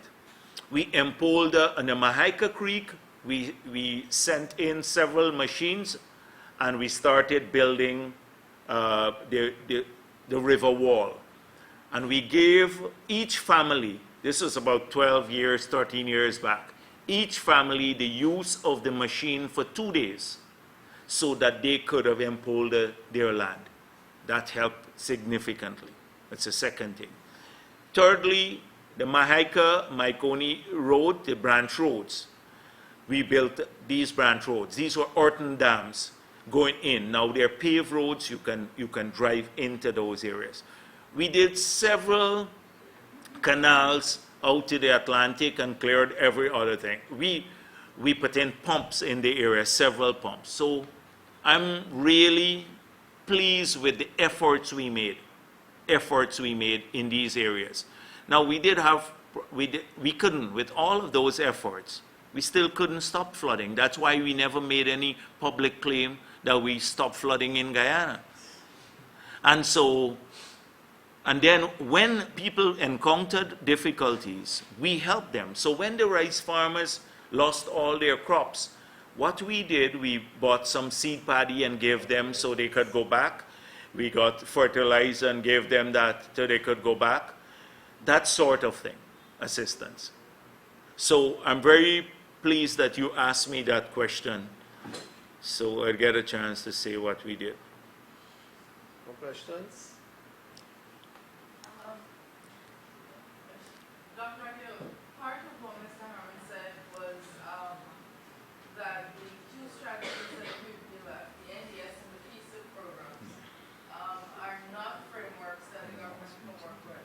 We empoled on the Mahaika Creek. We sent in several machines and we started building the river wall. And we gave each family, this was about 12 years, 13 years back, each family the use of the machine for 2 days so that they could have impounded their land. That helped significantly. That's the second thing. Thirdly, the Mahaika-Maikoni Road, the branch roads. We built these branch roads. These were earthen dams going in. Now they're paved roads. You can drive into those areas. We did several canals out to the Atlantic and cleared every other thing. We put in pumps in the area, several pumps. So I'm really pleased with the efforts we made in these areas. Now we couldn't, with all of those efforts, we still couldn't stop flooding. That's why we never made any public claim that we stopped flooding in Guyana. And then when people encountered difficulties, we helped them. So when the rice farmers lost all their crops, what we did, we bought some seed paddy and gave them so they could go back. We got fertilizer and gave them that so they could go back. That sort of thing, assistance. So I'm very pleased that you asked me that question, so I get a chance to say what we did. More questions? Dr. Hill, part of what Mr. Harmon said was that the two strategies that we left, the NDS and the PISA programs, are not frameworks that the government can work with.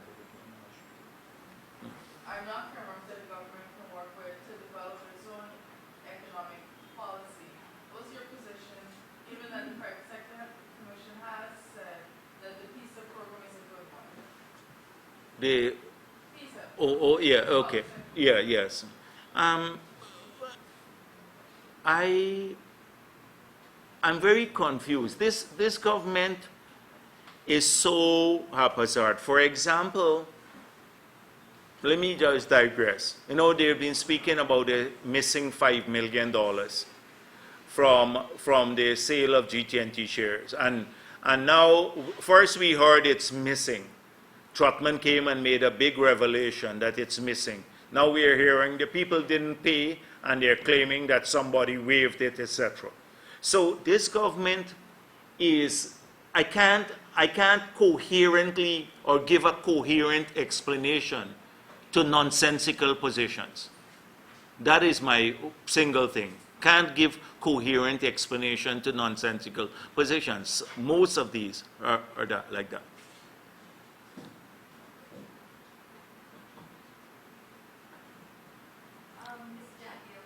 Are not frameworks that the government can work with to develop its own economic policy. What's your position, given that the Private Sector Commission has said that the PISA program is a good one? The PISA. Oh, yeah, okay. Yeah, yes. I'm very confused. This government is so haphazard. For example, let me just digress. You know, they've been speaking about the missing $5 million from the sale of GT&T shares. And now, first we heard it's missing. Trotman came and made a big revelation that it's missing. Now we are hearing the people didn't pay and they're claiming that somebody waived it, etc. So this government is, I can't coherently or give a coherent explanation to nonsensical positions. That is my single thing. Can't give coherent explanation to nonsensical positions. Most of these are like that. Ms. Daniel,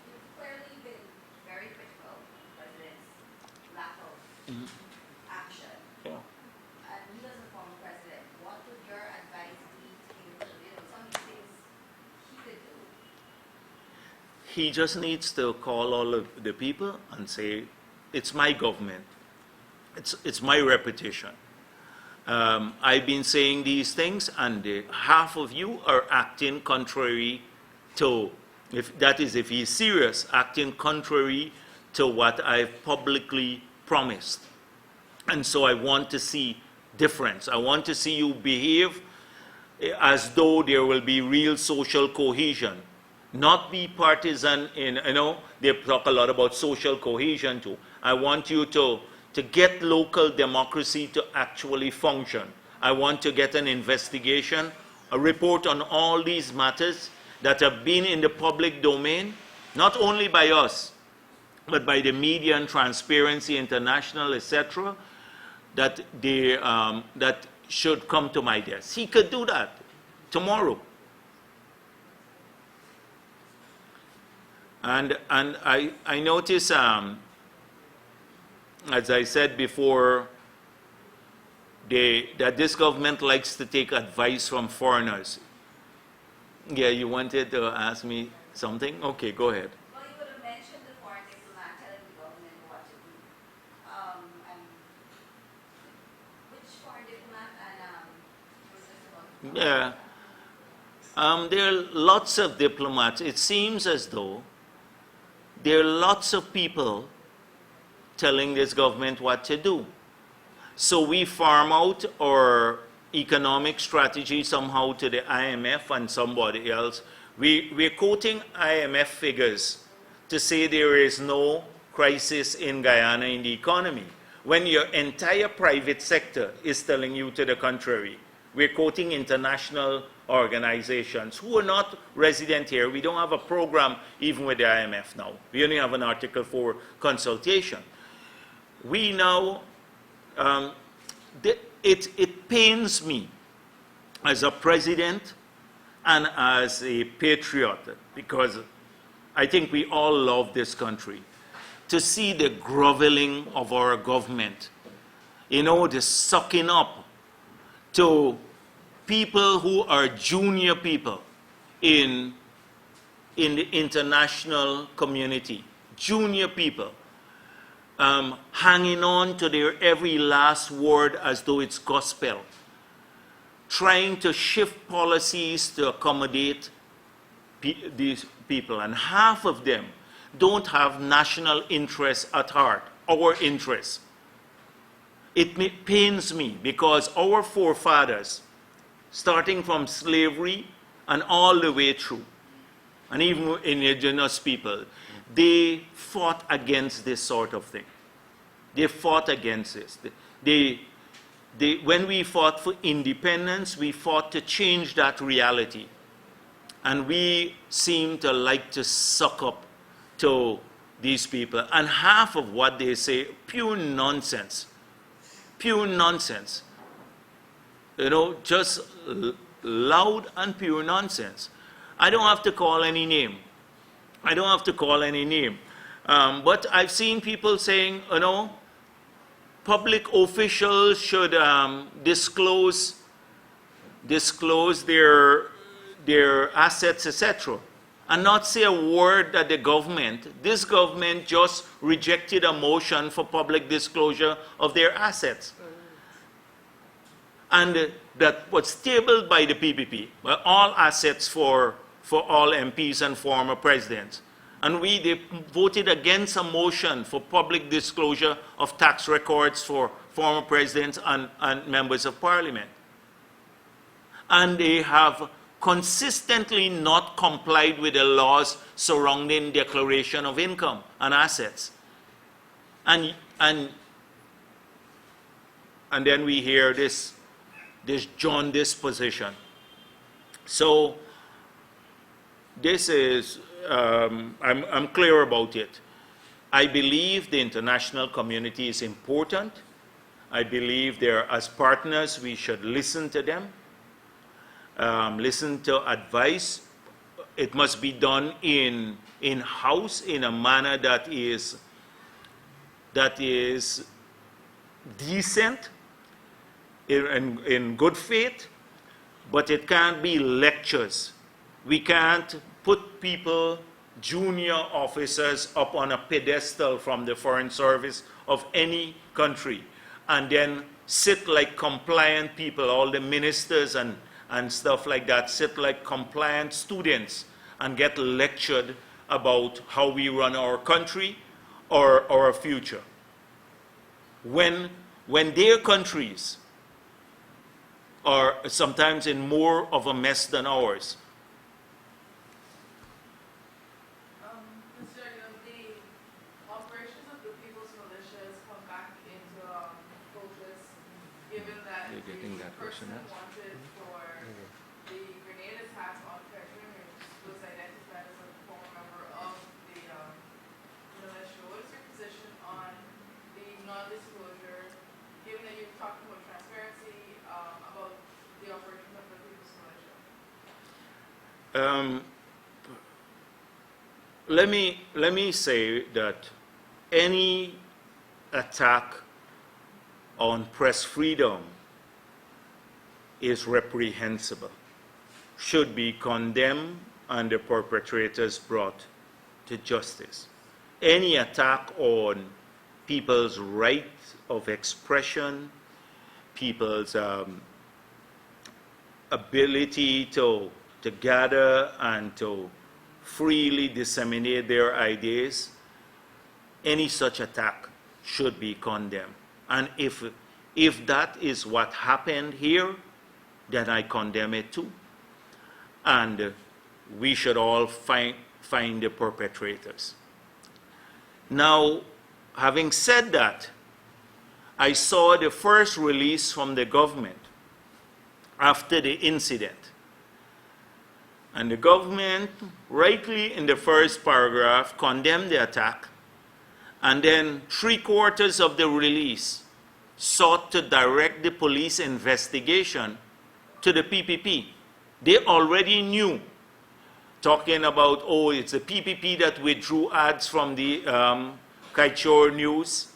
you've clearly been very critical of the President's lack of action. Yeah. And you as a former president, what would your advice be to him? Some of the things he could do. He just needs to call all of the people and say, it's my government. It's my reputation. I've been saying these things, and half of you are acting contrary to, if he's serious, acting contrary to what I've publicly promised. And so I want to see difference. I want to see you behave as though there will be real social cohesion. Not be partisan in, they talk a lot about social cohesion too. I want you to get local democracy to actually function. I want to get an investigation, a report on all these matters that have been in the public domain, not only by us, but by the media and Transparency International, etc., that should come to my desk. He could do that tomorrow. And I notice, as I said before, that this government likes to take advice from foreigners. Yeah, you wanted to ask me something? Okay, go ahead. Well, you would have mentioned the foreign diplomat telling the government what to do. And which foreign diplomat and was this about? Yeah. There are lots of diplomats. It seems as though there are lots of people telling this government what to do. So we farm out our economic strategy somehow to the IMF and somebody else. We're quoting IMF figures to say there is no crisis in Guyana in the economy, when your entire private sector is telling you to the contrary. We're quoting international organizations who are not resident here. We don't have a program even with the IMF now. We only have an Article 4 consultation. We now, it pains me as a president and as a patriot, because I think we all love this country, to see the groveling of our government, you know, the sucking up to people who are junior people in the international community, junior people, hanging on to their every last word as though it's gospel, trying to shift policies to accommodate these people. And half of them don't have national interests at heart, our interests. It pains me because our forefathers, starting from slavery and all the way through, and even indigenous people, they fought against this sort of thing. They fought against this. When we fought for independence, we fought to change that reality. And we seem to like to suck up to these people. And half of what they say, pure nonsense. Pure nonsense. You know, just loud and pure nonsense. I don't have to call any name. I don't have to call any name. But I've seen people saying, you know, public officials should disclose their assets, etc., and not say a word that this government just rejected a motion for public disclosure of their assets. And that was tabled by the PPP, all assets for all MPs and former presidents. And they voted against a motion for public disclosure of tax records for former presidents and members of parliament. And they have consistently not complied with the laws surrounding declaration of income and assets. And then we hear this jaundiced position. So this is, I'm clear about it. I believe the international community is important. I believe as partners we should listen to them, listen to advice. It must be done in-house in a manner that is decent, in good faith, but it can't be lectures. We can't put people, junior officers, up on a pedestal from the Foreign Service of any country and then sit like compliant people, all the ministers and stuff like that, sit like compliant students and get lectured about how we run our country or our future. When their countries are sometimes in more of a mess than ours. Mr. Young, the operations of the People's Militia has come back into focus, given that You're getting the that question person asked? wanted for the grenade attack on Petroleum was identified as a former member of the militia. What is your position on the non-disclosure, given that you've talked about transparency, about the operations of the People's Militia? Let me say that any attack on press freedom is reprehensible, should be condemned, and the perpetrators brought to justice. Any attack on people's right of expression, people's ability to gather and to freely disseminate their ideas, any such attack should be condemned. And if that is what happened here, then I condemn it too. And we should all find the perpetrators. Now, having said that, I saw the first release from the government after the incident. And the government, rightly in the first paragraph, condemned the attack. And then 3/4 of the release sought to direct the police investigation to the PPP. They already knew, talking about, oh, it's the PPP that withdrew ads from the Kaichor News,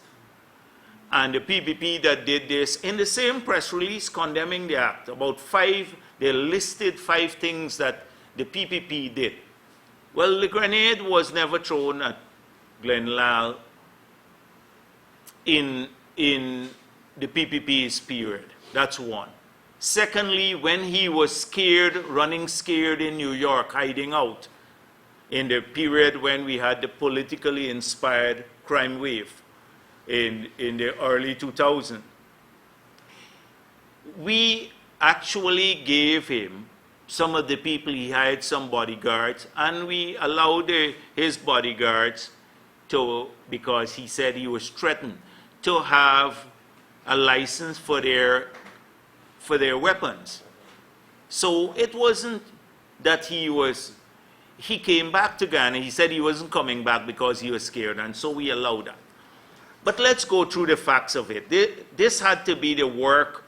and the PPP that did this, in the same press release condemning the act. About 5, they listed 5 things that the PPP did. Well, the grenade was never thrown at Glenn Lal in the PPP's period. That's one. Secondly, when he was scared, running scared in New York, hiding out, in the period when we had the politically inspired crime wave in the early 2000s, we actually gave him, some of the people, he hired some bodyguards, and we allowed his bodyguards to, because he said he was threatened, to have a license for their weapons. So it wasn't that he came back to Ghana. He said he wasn't coming back because he was scared, and so we allowed that. But let's go through the facts of it. This had to be the work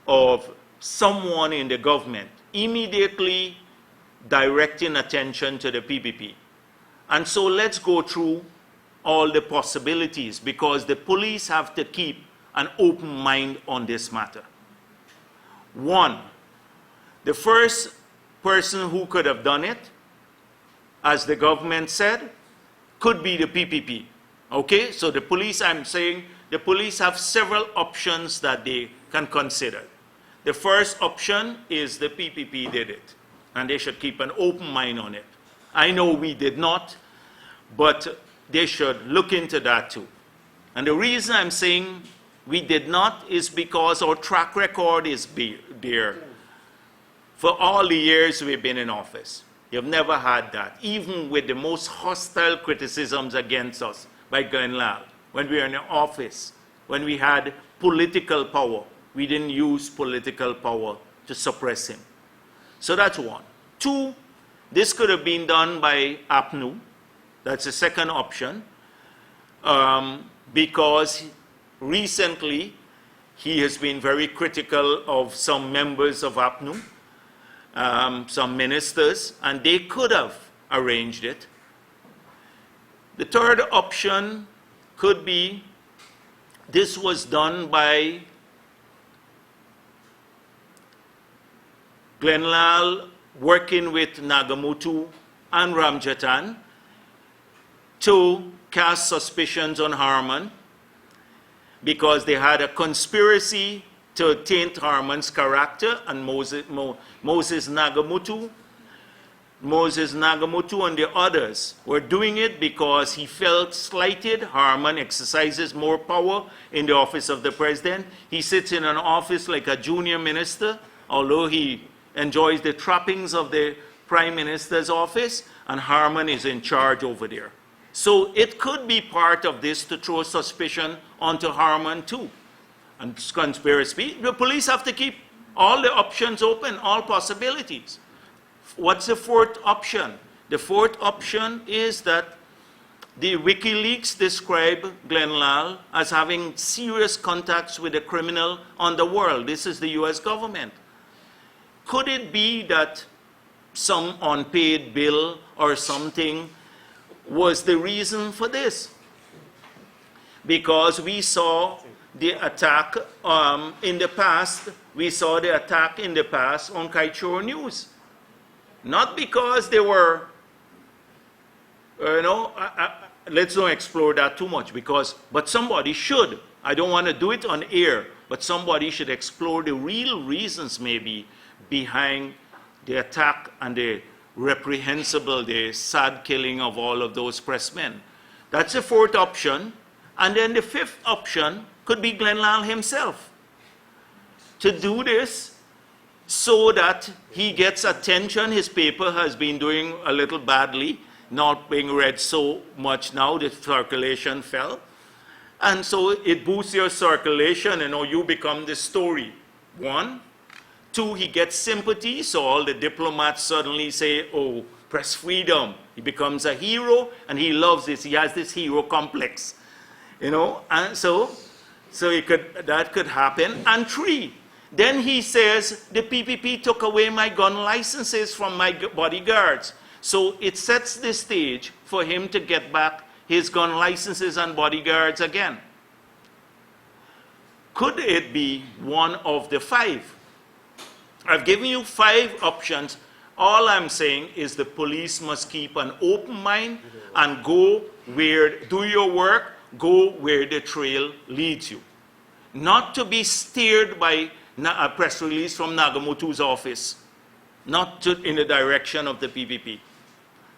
of someone in the government immediately directing attention to the PPP. And so let's go through all the possibilities, because the police have to keep an open mind on this matter. One, the first person who could have done it, as the government said, could be the PPP. Okay, so the police, I'm saying, the police have several options that they can consider. The first option is the PPP did it, and they should keep an open mind on it. I know we did not, but they should look into that too. And the reason I'm saying we did not is because our track record is there. For all the years we've been in office, you've never had that, even with the most hostile criticisms against us by Glenn Lal. When we were in office, when we had political power, we didn't use political power to suppress him. So that's one. Two, this could have been done by APNU. That's the second option, because recently he has been very critical of some members of APNU, some ministers, and they could have arranged it. The third option could be this was done by Glenn Lal working with Nagamutu and Ramjatan to cast suspicions on Harman, because they had a conspiracy to taint Harman's character, and Moses Nagamutu and the others were doing it because he felt slighted. Harman exercises more power in the office of the president. He sits in an office like a junior minister, although he enjoys the trappings of the prime minister's office, and Harman is in charge over there. So it could be part of this to throw suspicion onto Harman too. And conspiracy, the police have to keep all the options open, all possibilities. What's the fourth option? The fourth option is that the WikiLeaks describe Glenn Lal as having serious contacts with the criminal underworld. This is the US government. Could it be that some unpaid bill or something was the reason for this? Because we saw the attack in the past, on Kaichor News. Not because they were, let's not explore that too much, but somebody should. I don't want to do it on air, but somebody should explore the real reasons maybe behind the attack and the reprehensible, the sad killing of all of those pressmen. That's the fourth option. And then the fifth option could be Glenn himself. To do this so that he gets attention. His paper has been doing a little badly, not being read so much now, the circulation fell. And so it boosts your circulation, you become the story. One. Two, he gets sympathy, so all the diplomats suddenly say, oh, press freedom. He becomes a hero, and he loves this. He has this hero complex, and so that could happen. And three, then he says, the PPP took away my gun licenses from my bodyguards. So it sets the stage for him to get back his gun licenses and bodyguards again. Could it be one of the five? I've given you 5 options. All I'm saying is the police must keep an open mind and do your work, go where the trail leads you. Not to be steered by a press release from Nagamoto's office, not in the direction of the PPP.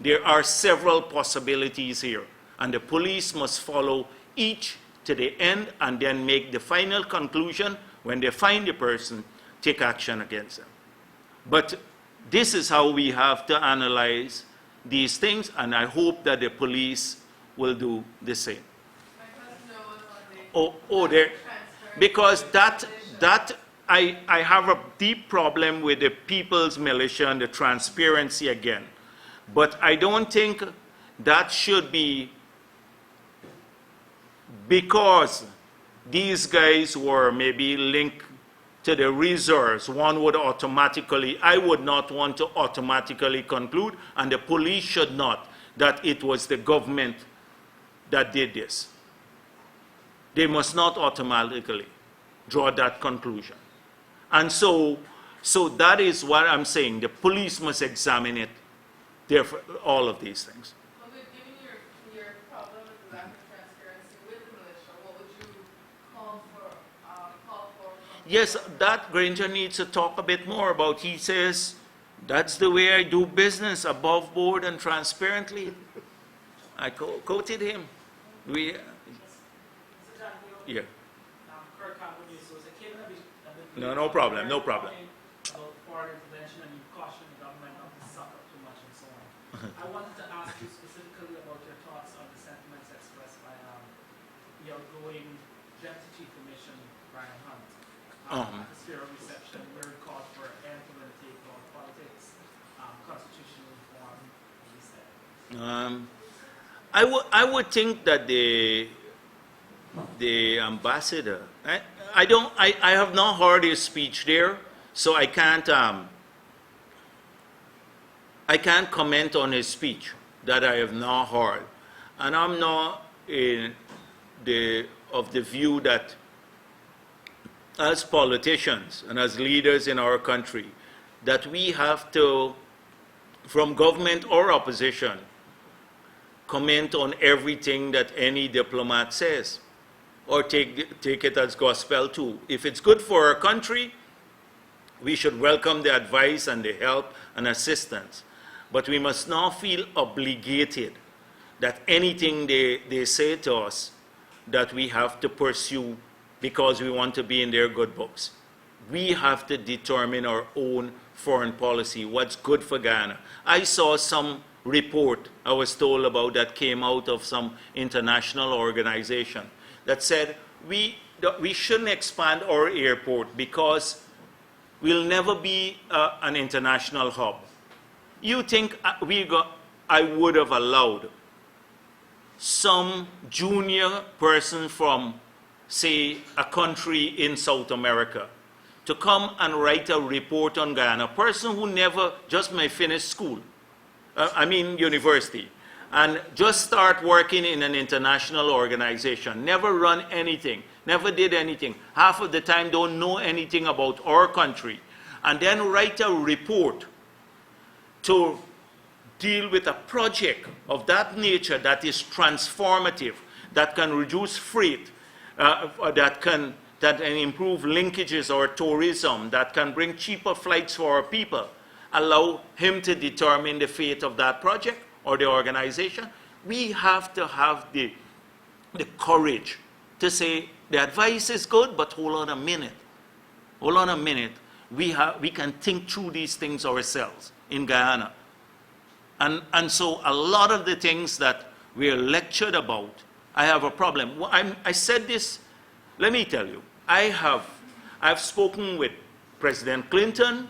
There are several possibilities here, and the police must follow each to the end and then make the final conclusion when they find the person, take action against them. But this is how we have to analyze these things, and I hope that the police will do the same. Because I have a deep problem with the people's militia and the transparency again. But I don't think that should be because these guys were maybe linked to the reserves. I would not want to automatically conclude, and the police should not, that it was the government that did this. They must not automatically draw that conclusion. And so that is what I'm saying. The police must examine it, therefore, all of these things. Okay, given your problem with the lack of transparency with the militia, what would you call for? Yes, that Granger needs to talk a bit more about. He says, that's the way I do business, above board and transparently. I quoted him. Yeah. No problem. About foreign intervention, and you caution the government not to suck up too much and so on. I wanted to ask you specifically about your thoughts on the sentiments expressed by the outgoing Deputy Chief of Mission, Brian Hunt. At the Sphere of Reception, where he called for end to the take of politics, constitutional reform, he said. I would think that the ambassador, I have not heard his speech there, so I can't comment on his speech that I have not heard. And I'm not of the view that as politicians and as leaders in our country, that we have to, from government or opposition, comment on everything that any diplomat says, or take it as gospel too. If it's good for our country, we should welcome the advice and the help and assistance. But we must not feel obligated that anything they say to us that we have to pursue because we want to be in their good books. We have to determine our own foreign policy, what's good for Ghana. I saw some report I was told about that came out of some international organization that said we shouldn't expand our airport because we'll never be an international hub. You think I would have allowed some junior person from, say, a country in South America to come and write a report on Ghana, a person who never just may finish school, university, and just start working in an international organization, never run anything, never did anything, half of the time don't know anything about our country, and then write a report to deal with a project of that nature that is transformative, that can reduce freight, that can improve linkages or tourism, that can bring cheaper flights for our people, allow him to determine the fate of that project or the organization. We have to have the courage to say, the advice is good, but hold on a minute. Hold on a minute. We can think through these things ourselves in Guyana. And so a lot of the things that we're lectured about, I have a problem. I said this, let me tell you, I've spoken with President Clinton,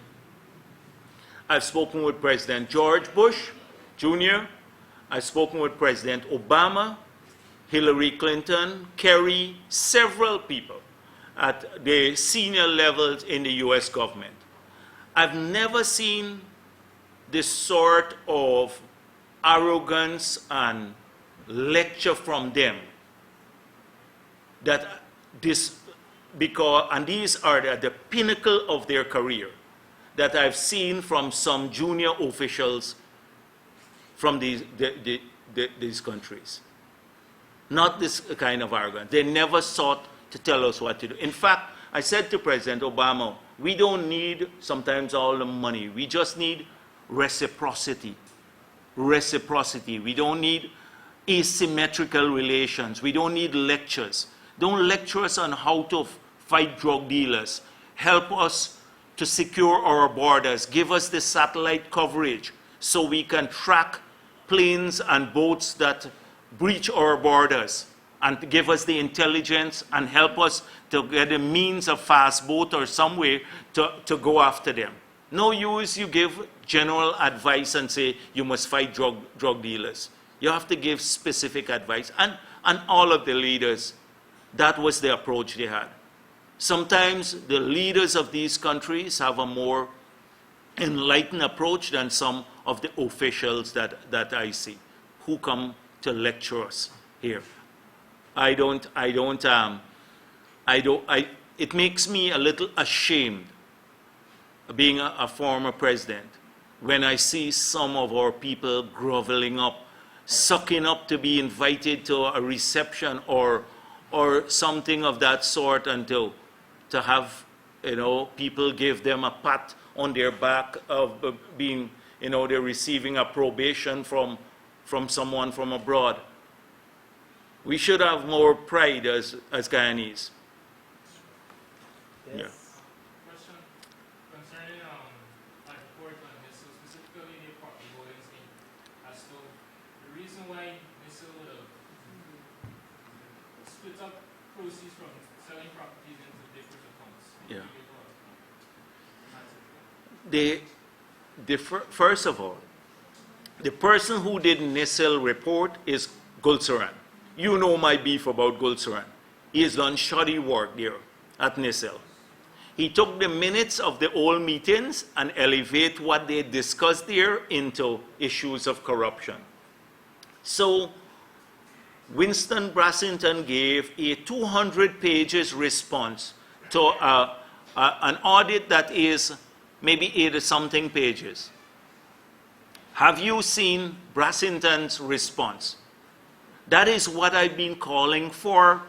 I've spoken with President George Bush Jr., I've spoken with President Obama, Hillary Clinton, Kerry, several people at the senior levels in the US government. I've never seen this sort of arrogance and lecture from them that this, because, and these are the pinnacle of their career, that I've seen from some junior officials from these countries. Not this kind of arrogance. They never sought to tell us what to do. In fact, I said to President Obama, we don't need sometimes all the money. We just need reciprocity. Reciprocity. We don't need asymmetrical relations. We don't need lectures. Don't lecture us on how to fight drug dealers. Help us to secure our borders. Give us the satellite coverage so we can track planes and boats that breach our borders, and give us the intelligence and help us to get a means of fast boat or some way to go after them. No use you give general advice and say you must fight drug dealers. You have to give specific advice. And all of the leaders, that was the approach they had. Sometimes the leaders of these countries have a more enlightened approach than some of the officials that I see who come to lecture us here. It makes me a little ashamed being a former president when I see some of our people groveling up, sucking up to be invited to a reception or something of that sort, and to have, people give them a pat on their back of being, they're receiving approbation from someone from abroad. We should have more pride as Guyanese. Yes. Yeah. Question concerning like report on missile, specifically the voting scheme. As to the reason why missile split up proceeds from selling properties into different accounts. Yeah. That's it. First of all, the person who did NISIL report is Gulsaran. You know my beef about Gulsaran. He has done shoddy work there at NISIL. He took the minutes of the old meetings and elevate what they discussed there into issues of corruption. So Winston Brassington gave a 200 pages response to an audit that is maybe 80-something pages. Have you seen Brassington's response? That is what I've been calling for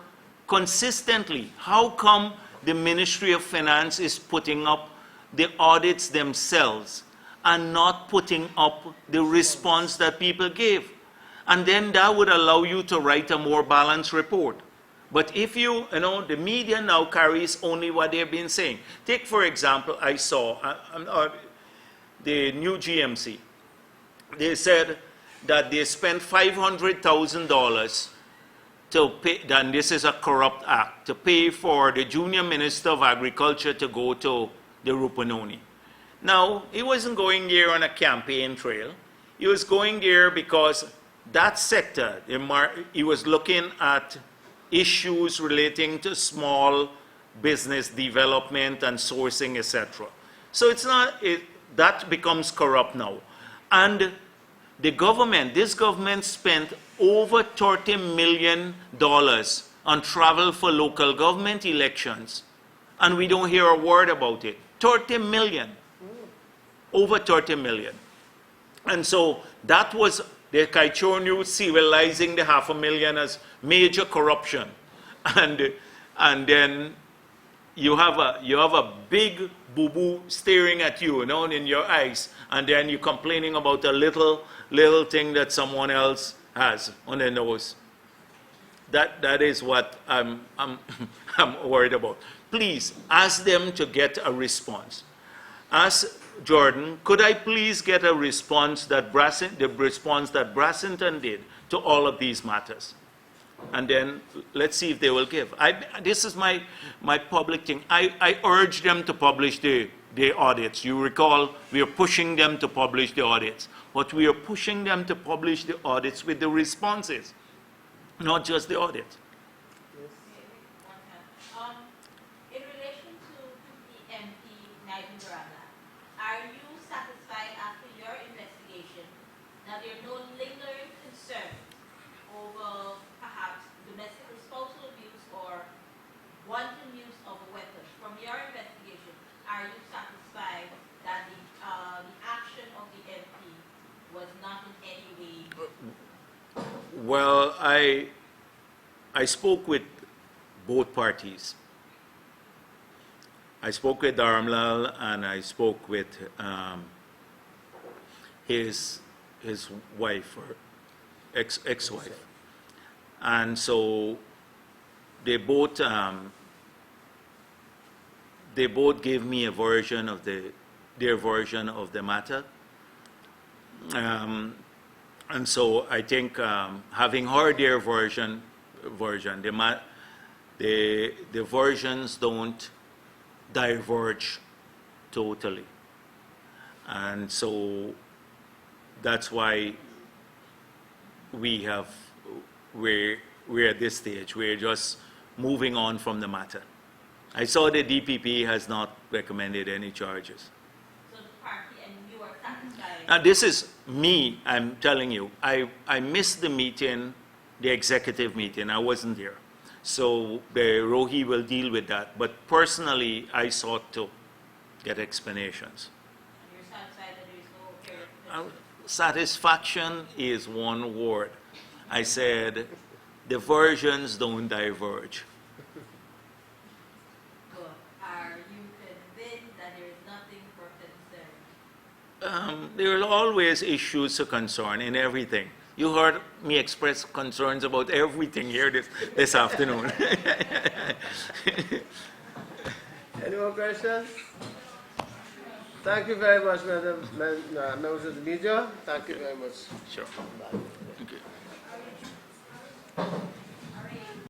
consistently. How come the Ministry of Finance is putting up the audits themselves and not putting up the response that people gave? And then that would allow you to write a more balanced report. But if the media now carries only what they've been saying. Take, for example, I saw the new GMC. They said that they spent $500,000 to pay, and this is a corrupt act, to pay for the junior minister of agriculture to go to the Rupununi. Now, he wasn't going there on a campaign trail. He was going there because that sector, he was looking at issues relating to small business development and sourcing, etc. So that becomes corrupt now. And the government, this government spent over $30 million on travel for local government elections, and we don't hear a word about it. 30 million. Over 30 million. And so that was the Kaichor News civilizing the $500,000 as major corruption. And then you have a big boo-boo staring at you, you know, in your eyes, and then you're complaining about a little thing that someone else has on their nose. That is what I'm worried about. Please ask them to get a response. Ask Jordan, could I please get a response the response that Brassington did to all of these matters? And then let's see if they will give. This is my public thing. I urge them to publish the audits. You recall, we are pushing them to publish the audits. But we are pushing them to publish the audits with the responses, not just the audit. In relation to the MP Nigel Garanda, are you satisfied after your investigation that there are no lingering concerns over perhaps domestic or spousal abuse or wanton use of a weapon? From your investigation, are you satisfied that the action of the MP was not in any way? Well, I spoke with both parties. I spoke with Dharamlal and I spoke with his wife or ex-wife, and so they both gave me a version of their version of the matter. And so I think having heard their version, the versions don't diverge totally. And so that's why we're at this stage. We're just moving on from the matter. I saw the DPP has not recommended any charges. So the party and you are satisfied? Now this is me, I'm telling you. I missed the meeting, the executive meeting. I wasn't there. So the Rohi will deal with that. But personally, I sought to get explanations. And you're satisfied that there is no period of confusion? Satisfaction is one word. I said, the versions don't diverge. Good. Are you convinced that there is nothing for concern? There are always issues of concern in everything. You heard me express concerns about everything here this afternoon. Any more questions? Thank you very much, members of the media. Thank you very much. Sure. Bye.